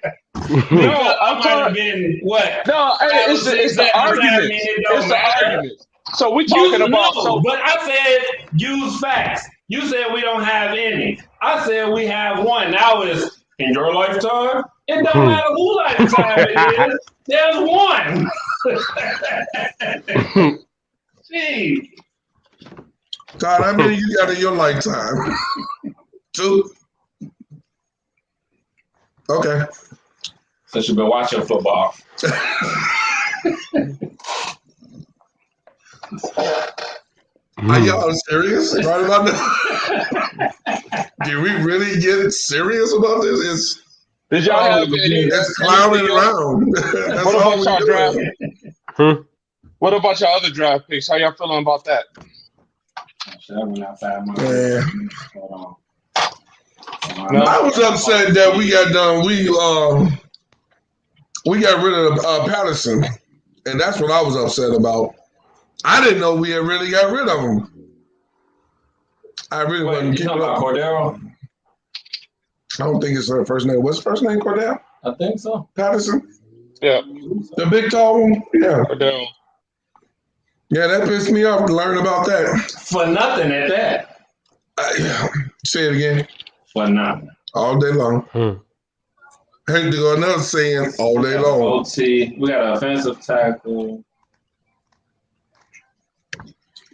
No, I'm talking.
Been what?
No, it's the argument. It's the argument. So we talking about.
But I said use facts. You said we don't have any. I said we have one. Now it's in your lifetime. It don't matter who lifetime it is. There's one. Gee.
Todd, how many you got in your lifetime? 2. Okay.
Since you've been watching football.
Are y'all serious right about that? Did we really get serious about this?
Did y'all have any?
It's clowning around. That's
what
all
about y'all draft? What about y'all other draft picks? How y'all feeling about that?
I was upset that we got done. We got rid of Patterson, and that's what I was upset about. I didn't know we had really got rid of him. I really wasn't keeping up.
Cordero?
I don't think it's her first name. What's first name, Cordell?
I think so.
Patterson?
Yeah.
The big tall one? Yeah.
Cordell.
Yeah, that pissed me off to learn about that.
For nothing at that.
Say it again.
For nothing.
All day long. I hate to go another saying all day long.
OT. We got an offensive tackle.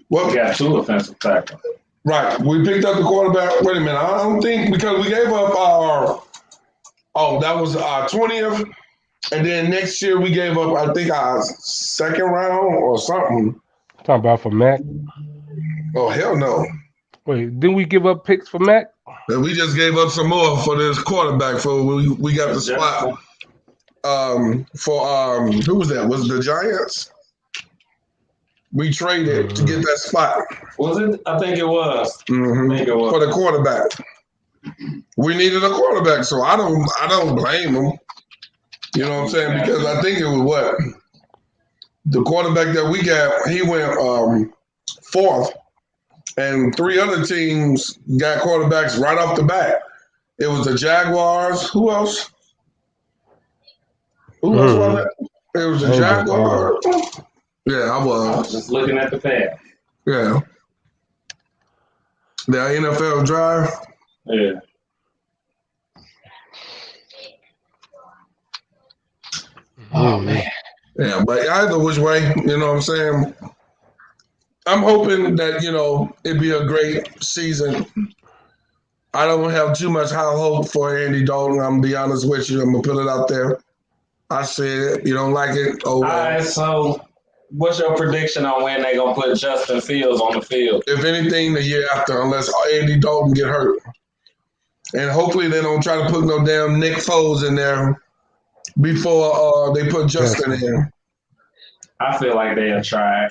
Well,
we got 2 offensive tackles.
Right. We picked up the quarterback. Wait a minute. I don't think because we gave up our that was our 20th. And then next year we gave up, I think, our 2nd round or something.
Talking about for Mac?
Oh, hell no.
Wait, didn't we give up picks for Mac?
And we just gave up some more for this quarterback. For we got the spot. Who was that? Was it the Giants? We traded to get that spot.
Was it? I think it was.
Mm-hmm.
I think it was.
For the quarterback. We needed a quarterback, so I don't blame him. You know what I'm saying? Because I think it was what? The quarterback that we got, he went 4th. And 3 other teams got quarterbacks right off the bat. It was the Jaguars. Who else? Who else was it? It was the Jaguars. Yeah, I was.
Just looking at the pad.
Yeah. The NFL drive.
Yeah. Oh, man.
Yeah, but either which way, you know what I'm saying? I'm hoping that, it'd be a great season. I don't have too much high hope for Andy Dalton. I'm going to be honest with you. I'm going to put it out there. I said it. You don't like it? Oh, well.
All right, so what's your prediction on when they're going to put Justin Fields on the field?
If anything, the year after, unless Andy Dalton get hurt. And hopefully they don't try to put no damn Nick Foles in there before they put Justin in.
I feel like they'll try.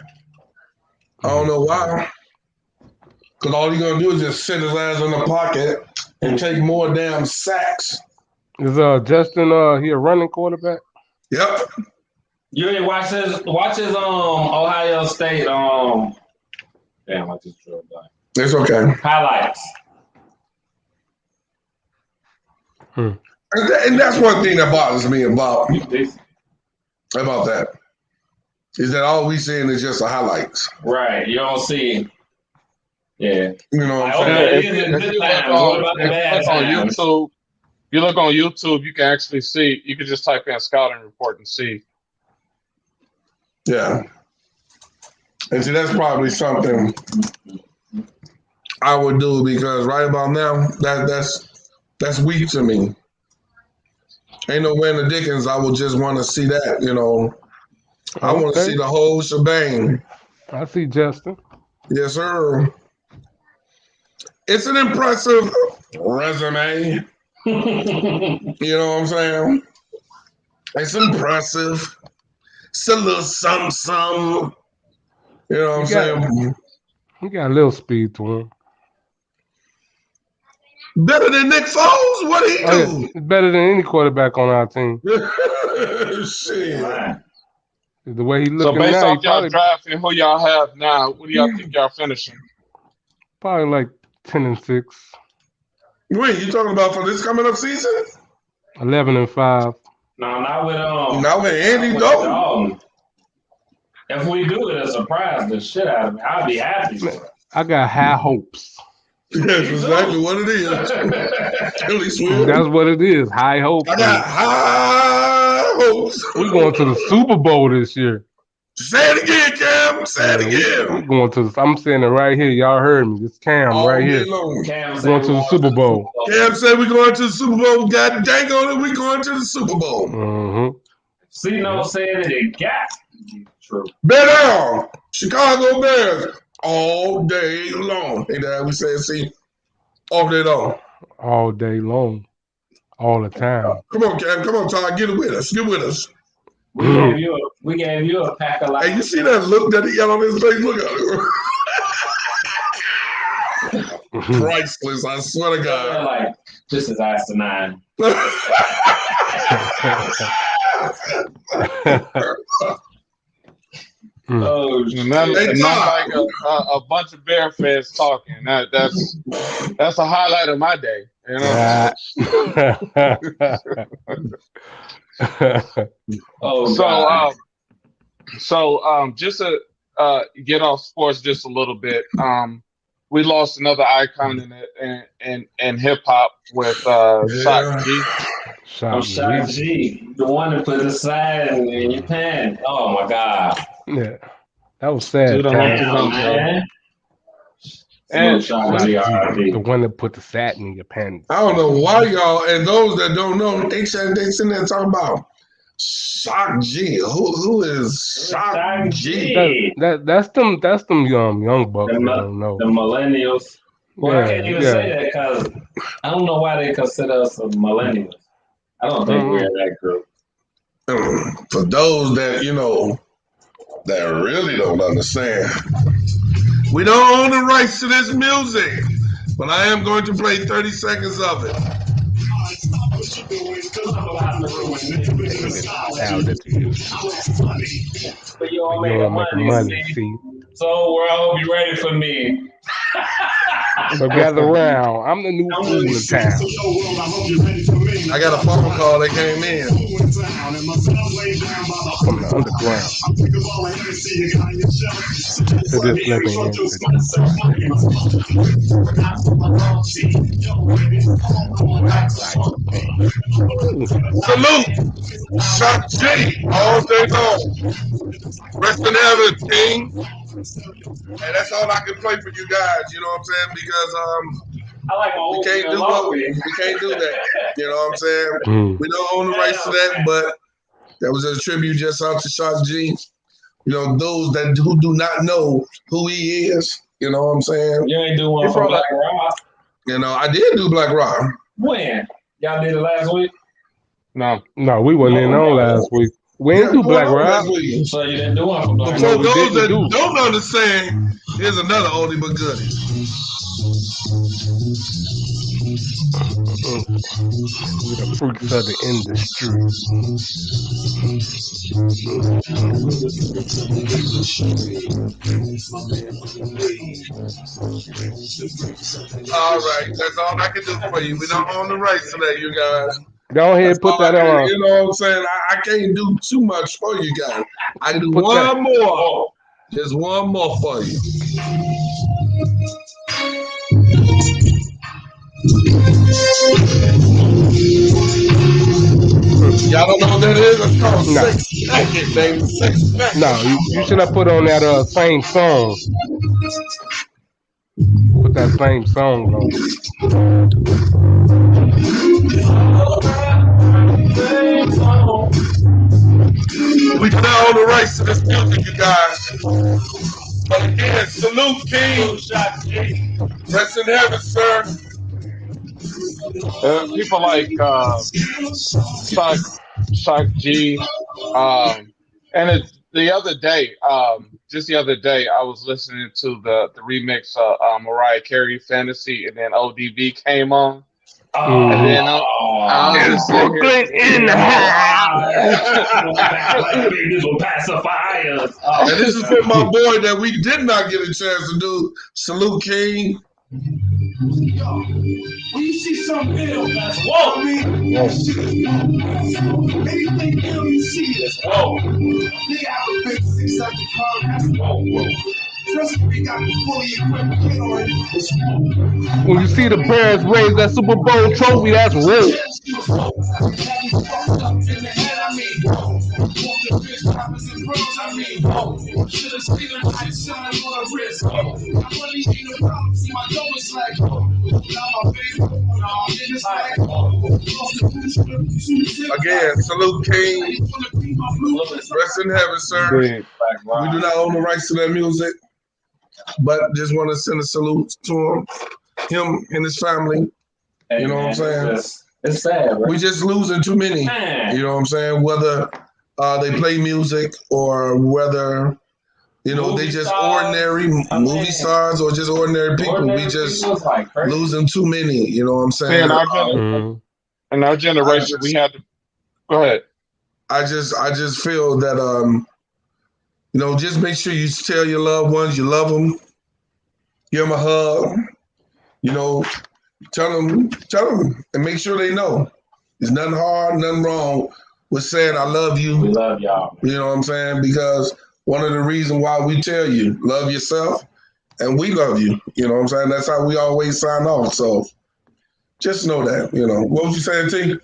I don't know why. Because all he's going to do is just sit his ass in the pocket and take more damn sacks.
Is Justin he a running quarterback?
Yep.
You ain't watch his Ohio State damn, I just drew a blank.
It's okay.
Highlights.
And that's one thing that bothers me about that. Is that all we seeing is just the highlights.
Right. You don't see. Yeah.
You know what I'm
saying? You look on YouTube, you can actually see, you can just type in scouting report and see.
Yeah. And see, that's probably something I would do because right about now, that's weak to me. Ain't no way in the Dickens I would just want to see that, I want to see the whole shebang.
I see Justin.
Yes, sir. It's an impressive resume. You know what I'm saying? It's impressive. It's a little something. You know what I'm saying?
He got a little speed to him.
Better than Nick Foles? What did he do?
Yeah. Better than any quarterback on our team.
Shit.
The way he looking
now. So based
now,
off y'all drafting, who y'all have now, what do y'all think y'all finishing?
Probably like 10-6.
Wait, you talking about for this coming up season?
11-5.
No, not with
Andy Dalton.
If we do it, it'll surprise the shit out of me. I'll be happy.
I got high hopes.
That's exactly what it is.
That's what it is. High hopes.
I got high hopes.
We're going to the Super Bowl this year.
Say it again, Cam. Say it again.
We're going to I'm saying it right here. Y'all heard me. It's Cam
all
right here.
Cam
going to the Super Bowl.
Cam said we're going to the Super Bowl. God dang on it, we're going to the Super Bowl.
Mm-hmm.
C-No said it got true.
Bet down. Chicago Bears all day long. Hey, Dad, we said, see, all day long.
All day long. All the time.
Come on, Cam. Come on, Todd. Get with us. Get with us.
We gave you a pack of
Hey, you see that look that he got on his face? Look at it. Priceless, I swear to God.
Like, this is asinine. Oh,
not like a bunch of bear fans talking. That's a highlight of my day. You know. So just to get off sports just a little bit. We lost another icon in hip hop with Shock G.
Shock G, the one that put the sign in your pen. Oh my God.
Yeah, that was sad.
Man.
And the one that put the satin in your pants.
I don't know why y'all, and those that don't know, they sitting there talking about Shock G. Who is Shock G?
That's them young bucks that don't know.
The millennials. Well, I can't even say that because I don't know why they consider us millennials. I don't think we're in that group.
For those that, that really don't understand, we don't own the rights to this music, but I am going to play 30 seconds of it.
But you all making money, see? So, world, be ready for me.
So gather around. I'm the new fool in town.
I got a phone call that came in.
From the underground. So just let me
Salute! Shock G all day long. Rest in heaven, King. And that's all I can play for you guys, you know what I'm saying? Because
I like
we can't do what we can't do that. You know what I'm saying? We don't own the rights to that, but that was a tribute just out to Shock G. Those who do not know who he is, you know what I'm saying?
You ain't do one for Black Rock.
I did do Black Rock.
When? Y'all did it last week?
No, we wasn't in on last week. We didn't do Black Rock.
So you didn't do one for Black Rock.
So those that don't understand, here's another oldie but goodie.
We're the freaks of the industry.
All right, that's all I can do for you. We don't own the rights to that, you guys.
Go ahead, put that on.
You know what I'm saying? I can't do too much for you guys. I can do one more. Just one more for you. Y'all don't know what that is? It's called 6 Seconds, baby. 6 Seconds.
No, you should have put on that same song. Put that same song on.
We do not own the rights to this music, you guys. But again, salute King. Rest in heaven, sir.
People like Shock G, and the other day, just the other day, I was listening to the remix of Mariah Carey "Fantasy," and then ODB came on. And then I was just Brooklyn in the house.
This will pacify us.
And this is for my boy that we did not get a chance to do. Salute King.
When you see something ill, that's
whoa.
Anything ill you see, that's whoa. Nigga, I would pick 6 seconds. Whoa.
When you see the Bears raise that Super Bowl trophy, that's rope.
Again, salute King. Rest in heaven, sir. We do not own the rights to that music, but just want to send a salute to him and his family. You know what I'm saying?
It's sad, right?
We just losing too many. You know what I'm saying? Whether they play music or whether, you know, they just ordinary movie stars or just ordinary people. We just losing too many. You know what I'm saying?
In our generation, we had to. Go ahead.
I just feel that you know, just make sure you tell your loved ones you love them. Give them a hug. You know, tell them, and make sure they know. There's nothing hard, nothing wrong with saying I love you.
We love y'all.
You know what I'm saying? Because one of the reasons why we tell you, love yourself, and we love you. You know what I'm saying? That's how we always sign off. So just know that, you know. What was you saying, T?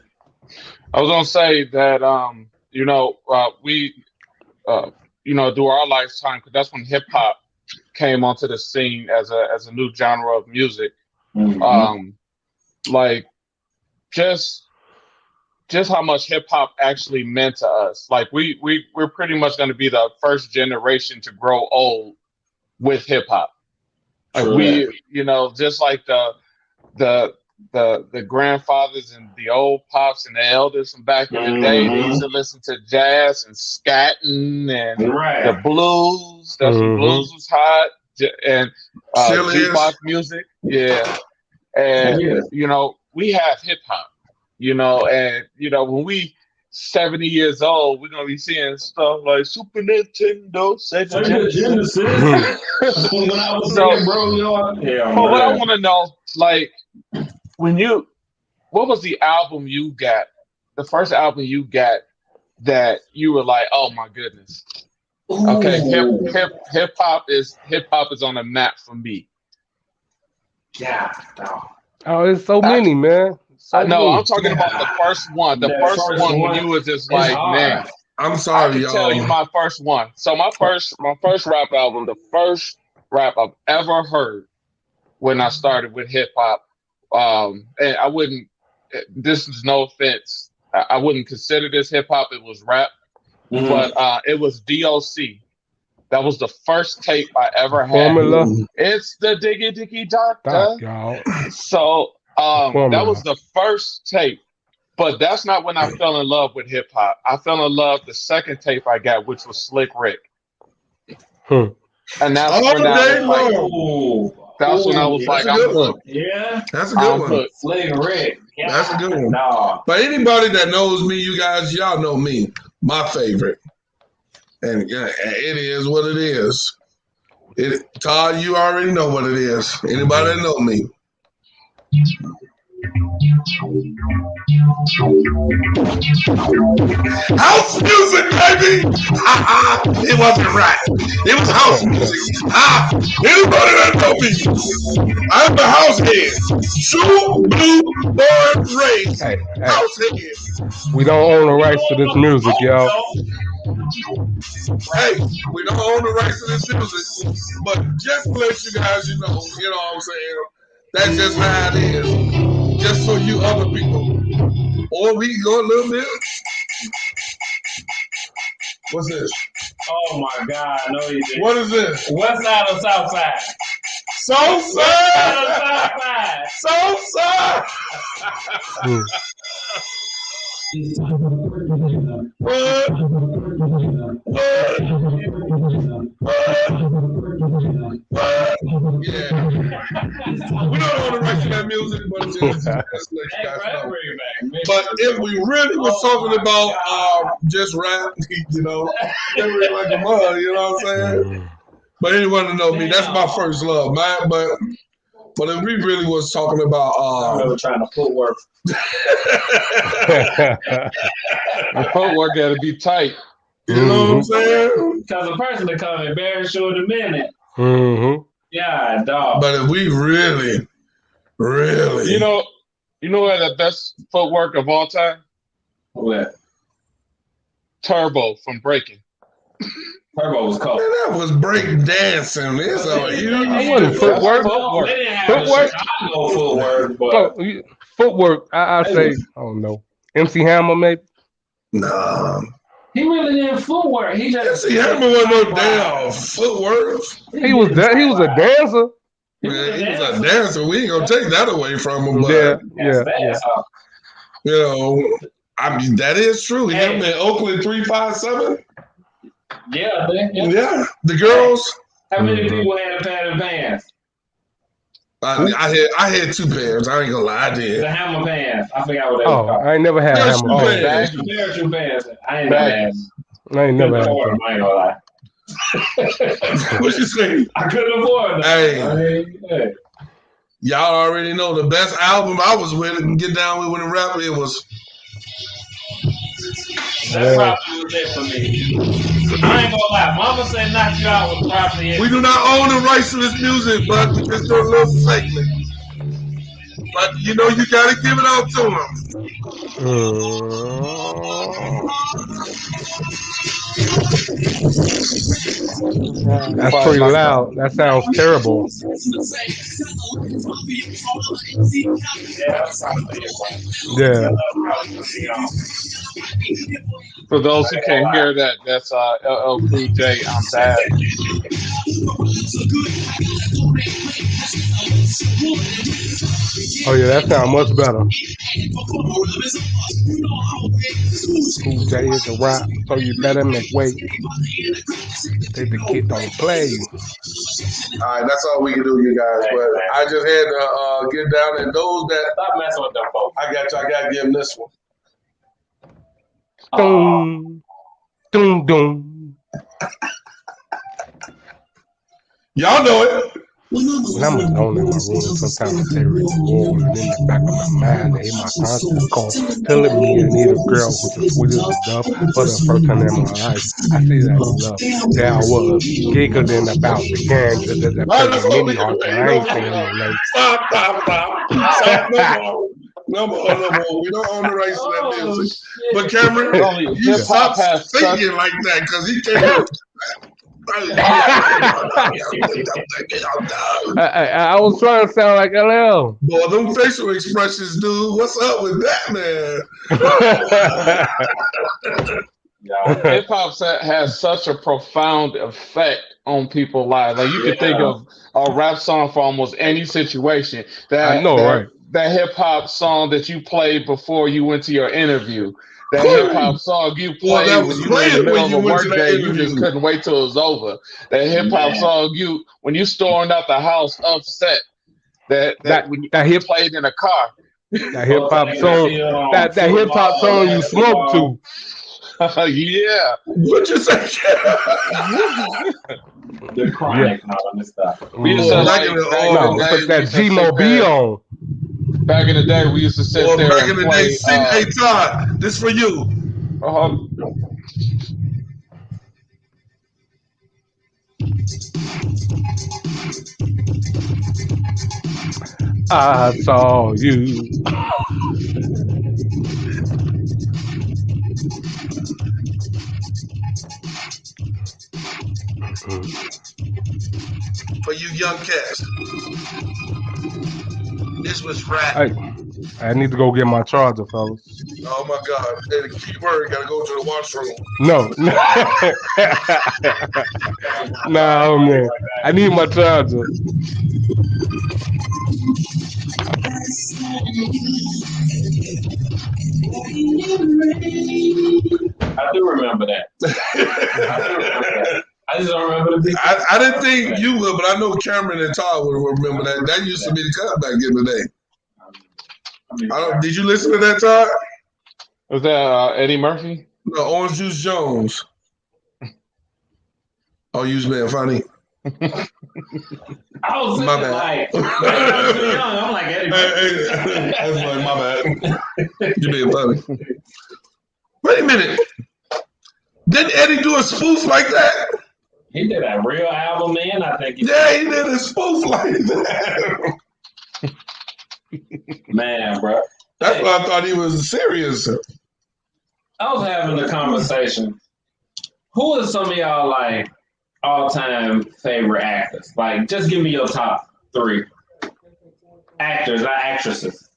I was gonna say that you know, we you know, through our lifetime, because that's when hip hop came onto the scene as a new genre of music. Like just how much hip hop actually meant to us. Like we're pretty much going to be the first generation to grow old with hip hop. Like we, you know, just like the grandfathers and the old pops and the elders from back in the day, they used to listen to jazz and scatting and the blues. That's when blues was hot, and jukebox music. Yeah. And you know, we have hip hop, you know, and you know, when we 70 years old, we're gonna be seeing stuff like Super Nintendo, Sega Genesis.
When I was saying, bro, you know,
but what I want to know, like, what was the album you got? The first album you got that you were like, oh my goodness. Ooh. Okay, hip hop is on the map for me.
Yeah.
Oh, it's so many, man.
I know. I'm talking about the first one. The first one when you was just like, man.
I'm sorry,
I can
y'all.
tell you my first one. So my first rap album, the first rap I've ever heard when I started with hip hop, and I wouldn't. This is no offense. I wouldn't consider this hip hop. It was rap, but it was DOC. That was the first tape I ever had.
Formula.
It's the Diggy Doctor.
Y'all.
So that was the first tape, but that's not when I fell in love with hip hop. I fell in love the second tape I got, which was Slick Rick. And that's when I was like, that's when I was like, I'm hooked.
Yeah,
that's a good one.
Slick Rick. Yeah.
That's a good one.
No.
But anybody that knows me, you guys, y'all know me. My favorite. And yeah, it is what it is. Todd, you already know what it is. Anybody that know me. House music, baby! It wasn't right. It was house music. Anybody that know me, I'm the house head. True blue born raised. House head.
We don't own the rights to this music, y'all.
Hey, we don't own the rights to this music, but just to let you guys know what I'm saying? That's just how it is. Just so you other people. Or we can go a little bit. What's this?
Oh my God, no you didn't.
What is this?
West side or south side?
South side! South side! What? Yeah. We don't know the right to that music, but just let you guys know. But if we really was talking about just rap, you know, everybody like a mud, you know what I'm saying? But anyone to know me, that's my first love, man. But if we really was talking about
I'm trying to footwork.
The footwork gotta be tight.
You know what I'm saying?
Because a person that comes in very short a minute.
Mm-hmm.
Yeah, dog.
But if we really,
You know what the best footwork of all time?
What?
Turbo from Breaking.
Turbo was cold.
Man, that was break dancing.
That wasn't footwork.
They didn't have the Chicago footwork, but
footwork. I say, I don't know. MC Hammer, maybe.
Nah.
He really didn't footwork. He just
MC Hammer wasn't no damn footwork.
He was a dancer.
Yeah, he was a dancer. We ain't gonna take that away from him. But
yeah.
You know, I mean that is true. Him in Oakland 357.
Yeah,
The girls.
How many people had a padded pants?
I had 2 pairs. I ain't gonna lie, I did.
The Hammer pants. I forgot what they were called.
I ain't never had Hammer
pants.
Parachute pants. I ain't never had.
I ain't never had
them. I ain't gonna lie.
What you say?
I couldn't afford them.
Hey. Y'all already know the best album I was with and get down with when the rap it was.
That probably was it for me. I ain't gonna lie. Mama said knock you out was probably it.
We do not own the rights to this music, but we just do a little segment. But you know you gotta give it out to him.
That's pretty loud. That sounds terrible. Yeah.
For those who can't hear that, that's LL Cool J. I'm Bad.
Oh yeah, that sounds much better. Cool J is a rock, so you better make way. Take the kid don't play.
All right, that's all we can do, you guys. But I just had to get down and those that
Stop messing with them folks.
I got to give them this one.
Doom, doom, doom.
Y'all know it.
When I'm alone in my room, sometimes I stare at the wall, and in the back of my mind, I hear my conscience call, telling me I need a girl who's the sweetest of dove. For the first time in my life, I see that love. There I was, giggling about the gang, because there's a perfect mini heart, and I ain't saying no name.
Stop. No more. We don't own the rights to that music. But Cameron, you stop singing like that, because he can't.
I was trying to sound like LL.
Boy, them facial expressions, dude. What's up with that, man?
Hip hop has such a profound effect on people's lives. Like you can think of a rap song for almost any situation.
I know, right?
That hip hop song that you played before you went to your interview. That hip hop song you played when you were in the middle of a work day, you just couldn't wait till it was over. That hip hop song when you stormed out the house upset. That hip
played
in a car.
That hip hop song. That hip hop song you smoke to.
Yeah.
What you say?
The Chronic and all this stuff.
We used to
put that G-Mo-B on.
Back in the day, we used to sit there
back
and
in the
play.
day, hey Todd, this for you.
I saw you.
For you young cats. This was rap.
I need to go get my charger, fellas.
Oh my God. Hey, the key word, gotta go to the washroom.
No. No, man. I need my charger.
I do remember that. I just don't remember the beat.
I didn't think you would, but I know Cameron and Todd would remember that. That used to be the cut back in the day. Did you listen to that, Todd?
Was that Eddie Murphy?
No, Orange Juice Jones. Oh, you's being funny.
I was
my bad.
I'm like Eddie Murphy.
That's like my bad. You being funny. Wait a minute. Didn't Eddie do a spoof like that?
He did that real album, man. I think.
He did a spoof like that.
Man, bro.
That's why I thought he was serious.
I was having a conversation. Who are some of y'all like all-time favorite actors? Like, just give me your top 3 actors, not actresses.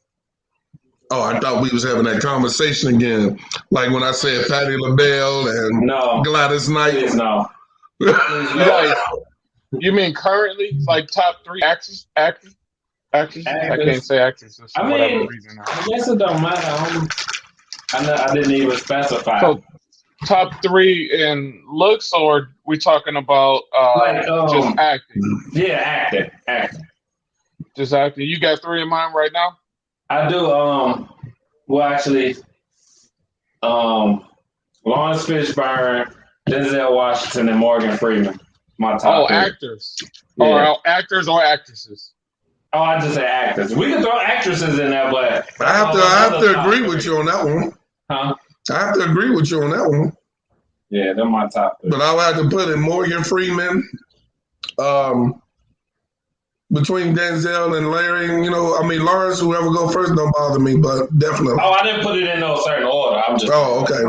Oh, I thought we was having that conversation again. Like when I said Patti LaBelle and Gladys Knight.
Please no.
You mean currently, like top 3 actors? I can't say actresses for whatever reason.
I guess it don't matter. I didn't even specify.
So, top 3 in looks, or we talking about just acting?
Yeah, acting.
Just acting. You got 3 in mind right now?
I do. Well, actually, Lawrence Fishburne, Denzel Washington, and Morgan Freeman. My top 3.
Actors.
Yeah.
Or actors or actresses.
Oh, I just say actors. We can throw actresses in there, but
I have to agree with you on that one.
Huh?
I have to agree with you on that one.
Yeah, they're my top 3.
But I'll have to put in Morgan Freeman, between Denzel and Larry. Lawrence, whoever go first don't bother me, but definitely.
Oh, I didn't put it in no certain order. I'm just.
Oh, okay.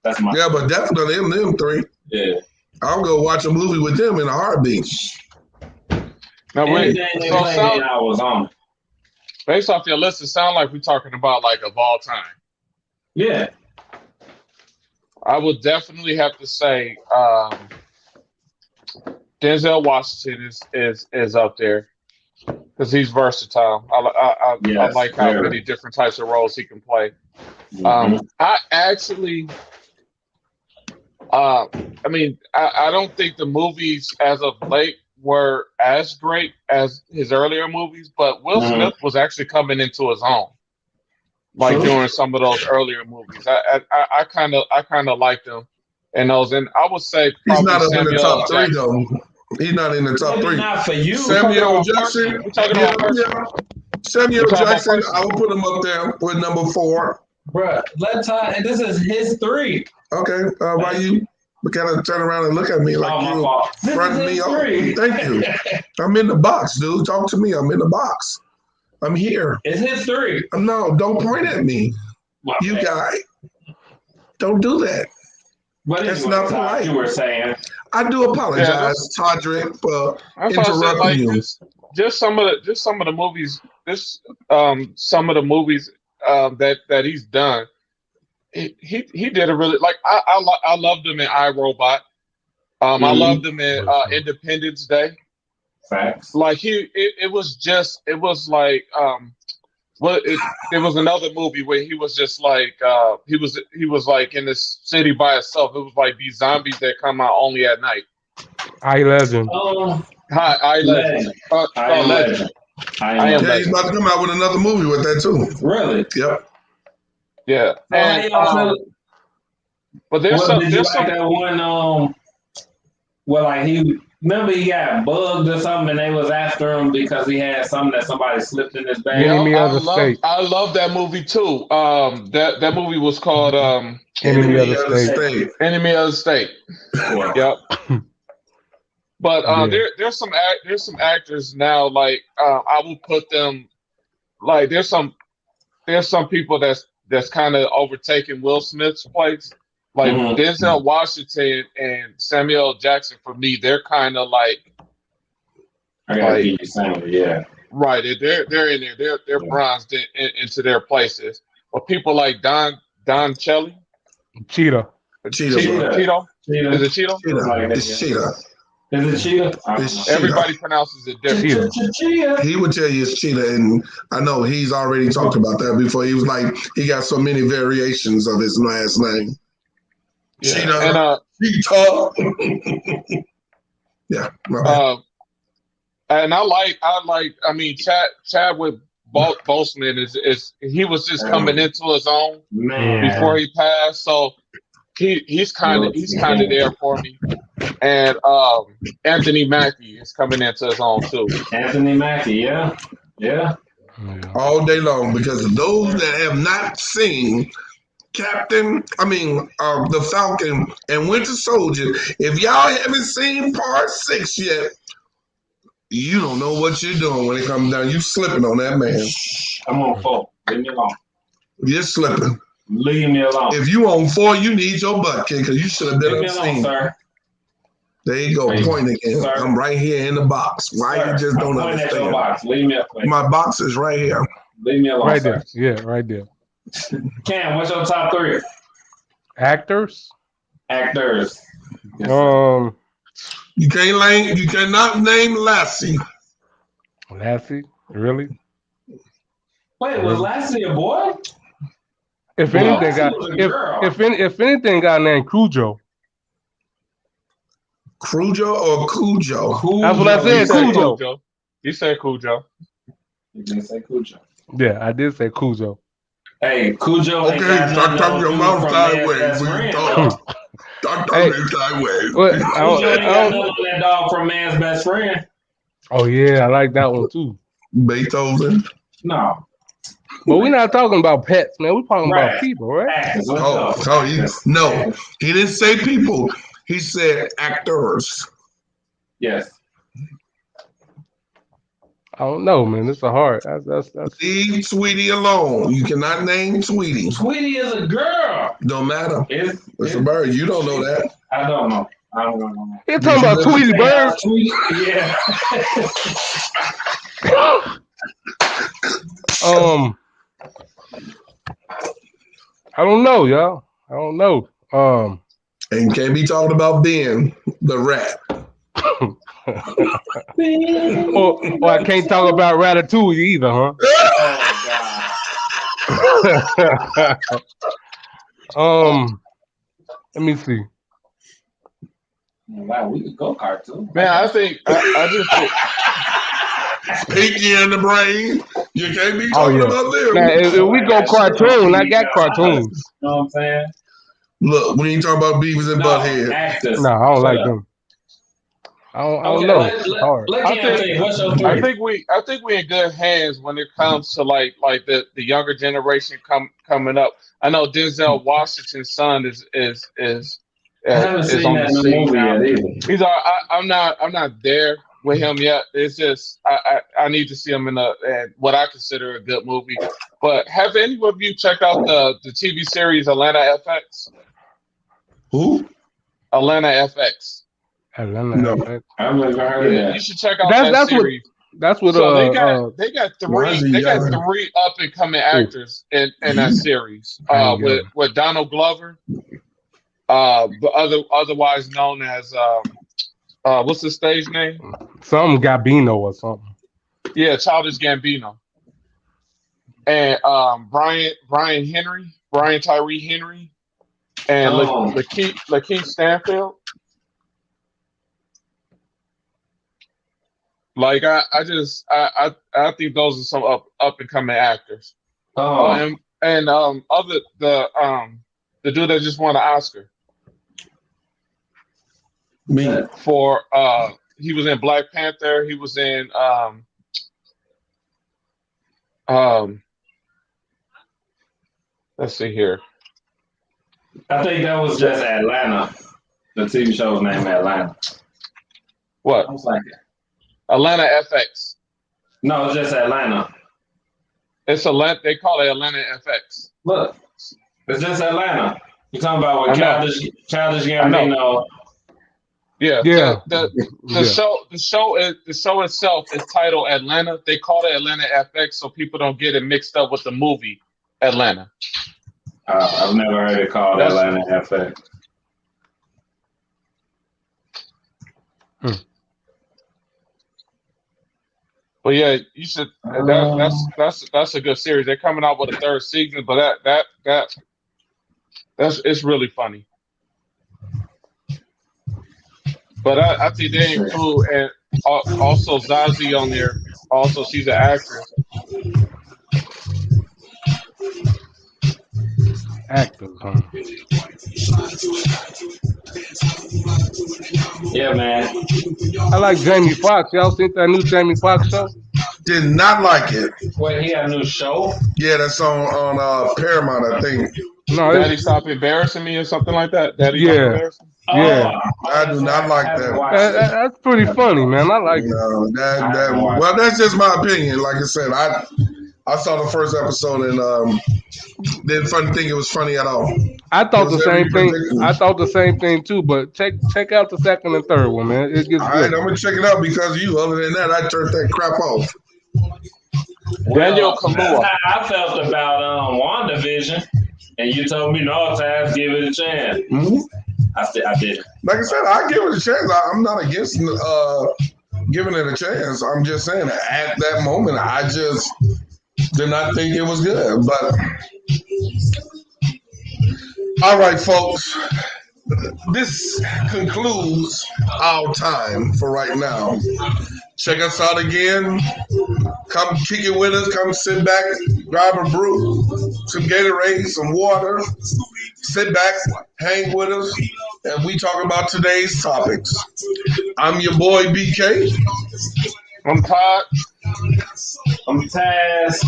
That's my.
Yeah, but definitely them 3.
Yeah.
I'll go watch a movie with them in a heartbeat.
Now wait,
I was on.
Based off your list, it sounds like we're talking about like of all time.
Yeah.
I would definitely have to say Denzel Washington is up there because he's versatile. I like how many different types of roles he can play. I actually, I don't think the movies as of late were as great as his earlier movies, but Will Smith was actually coming into his own, like during some of those earlier movies. I kind of liked him in those, and I would say
he's
probably
not in
Samuel
the top
Jackson.
3 though. He's not in the top 3.
Not for you.
Samuel Jackson. Samuel Jackson. I will put him up there with number 4.
Bruh, this is his 3.
Okay, why you kind of turn around and look at me like you fronting me up? Thank you. I'm in the box, dude. Talk to me. I'm in the box. I'm here.
It's his 3.
No, don't point at me. You guy. Don't do that.
But
that's not polite.
You were saying.
I do apologize, Todrick, for interrupting you.
Just some of the movies. Some of the movies that he's done. He did a really I loved him in iRobot. I loved him in Independence Day.
Facts.
Like it was another movie where he was just like he was like in this city by himself. It was like these zombies that come out only at night.
I Legend.
I Legend. I Legend.
He's about to come out with another movie with that too.
Really?
Yep.
Yeah. And, but there's some
that one well, like he got bugged or something and they was after him because he had something that somebody slipped in his bag.
I love that movie too. That movie was called
Enemy of the State.
Enemy of the State. Yep. But there's some actors now, like I will put them like there's some people that's kind of overtaking Will Smith's place. Like Denzel Washington and Samuel Jackson, for me, they're kind of like.
I gotta give you Samuel, yeah.
Right, they're in there. They're bronzed into their places. But people like Don Cheadle,
Cheetah.
Is it Cheetah?
It's Cheetah.
Is it Cheetah?
Everybody pronounces it different.
Cheetah.
He would tell you it's Cheetah, and I know he's already talked about that before. He was like, he got so many variations of his last name.
Yeah.
Cheetah. Cheetah. Yeah.
And I mean, Chadwick Boseman is he was just coming into his own before he passed, so he's kind of there for me. And Anthony Mackie is coming into his own too.
Anthony Mackie, yeah.
All day long, because those that have not seen the Falcon and Winter Soldier. If y'all haven't seen Part 6 yet, you don't know what you're doing when it comes down. You slipping on that man.
I'm on 4. Leave me alone.
You're slipping.
Leave me alone.
If you on 4, you need your butt kicked because you should have been
Leave me alone, sir.
There you go. Point again. Sir. I'm right here in the box. Why you just don't understand? At your box.
Leave me alone.
My box is right here.
Leave me alone,
right
sir.
there. Yeah, right there.
Cam, what's your top 3?
Actors.
Yes,
you cannot name Lassie.
Lassie, really?
Wait, was Lassie a boy?
If anything got named Cujo.
Cujo or Cujo?
That's what I said.
Cujo. You said Cujo.
You didn't say Cujo.
Yeah, I did say Cujo.
Hey, Cujo.
Okay, stop talking your mouth sideways when you talk. Stop talking sideways.
Cujo ain't got nothing on that dog from Man's Best Friend.
Oh yeah, I like that one too.
Beethoven.
No.
But we're not talking about pets, man. We're talking about people, right?
Actors.
No, he didn't say people. He said actors.
Yes.
I don't know, man. It's a hard. That's.
Leave Tweety alone. You cannot name Tweety.
Tweety is a girl.
Don't matter. It's a bird. You don't know that.
I don't know. I don't know.
You're talking about Tweety Bird?
Yeah.
I don't know, y'all. I don't know.
And can't be talking about Ben the rat.
or I can't talk about Ratatouille either, huh?
Oh,
let me see.
Wow, we could go cartoon.
Man, I just think
Pinky and the Brain. You can't be talking about them.
Now, if we go cartoon, I got cartoons.
You know what I'm saying?
Look, we ain't talking about Beavis and Butthead.
Actors.
No, I don't like them. I don't know. It's hard.
I think we in good hands when it comes to like the younger generation coming up. I know Denzel Washington's son is
I haven't seen
on
that
the
in the
scene
movie
now.
yet either.
He's I'm not there with him yet. It's just I need to see him in what I consider a good movie. But have any of you checked out the TV series Atlanta FX?
Who?
Atlanta FX.
Atlanta FX.
I've never heard of that.
You should check out that series.
That's what
so they got three up and coming actors in that series. With Donald Glover, but otherwise known as what's his stage name?
Some Gambino or something.
Yeah, Childish Gambino. And Brian Tyree Henry, and Lakeith Stanfield. Like I think those are some up and coming actors. The dude that just won an Oscar.
Me.
For he was in Black Panther. He was in let's see here.
I think that was just Atlanta. The TV show's name Atlanta.
What?
I was like it.
Atlanta FX.
No, it's just Atlanta.
It's Atlanta. They call it Atlanta FX.
Look, it's just Atlanta. You're talking about what Childish Gambino.
Yeah. The show itself is titled Atlanta. They call it Atlanta FX so people don't get it mixed up with the movie Atlanta.
I've never heard it called Atlanta FX.
But yeah, you should. That's a good series. They're coming out with a third season, but it's really funny. But I think they include and also Zazie on there. Also, she's an actress.
Actors, huh?
Yeah, man.
I like Jamie Foxx. Y'all seen that new Jamie Foxx show?
Did not like it.
Wait, he got a new show?
Yeah, that's on Paramount, I think.
No,
Daddy, stop embarrassing me or something like that. Daddy,
yeah.
don't embarrass me.
Yeah,
I do not like that.
That's pretty funny, man. I like it.
No, well, that's just my opinion. Like I said, I saw the first episode and didn't think it was funny at all.
I thought the same thing. I thought the same thing too. But check out the second and third one, man. It gets
all
good.
right, I'm gonna check it out because of you. Other than that, I turned that crap off.
Daniel Kaluuya.
That's how I felt about WandaVision, and you told me no, Taz, give it a chance.
Mm-hmm.
I did.
Like I said, I give it a chance. I'm not against giving it a chance. I'm just saying at that moment, I just did not think it was good. But all right, folks, this concludes our time for right now. Check us out again. Come kick it with us. Come sit back, grab a brew, some Gatorade, some water. Sit back, hang with us, and we talk about today's topics. I'm your boy BK.
I'm Todd.
I'm Taz.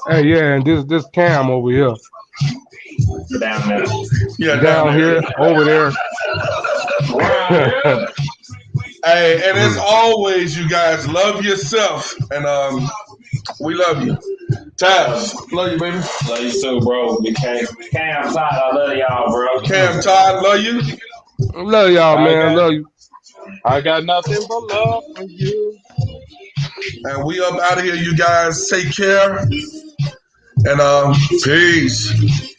Hey, yeah, and this Cam over here.
Down there.
Yeah,
Down here, over there.
Hey, and as always, you guys love yourself, and we love you. Taz, love you, baby.
Love you too, bro. BK. Cam, Todd, I love y'all, bro.
Cam, Todd, love you.
Love y'all, man. Love you.
I got nothing but love for you.
And we up out of here, you guys. Take care. And peace.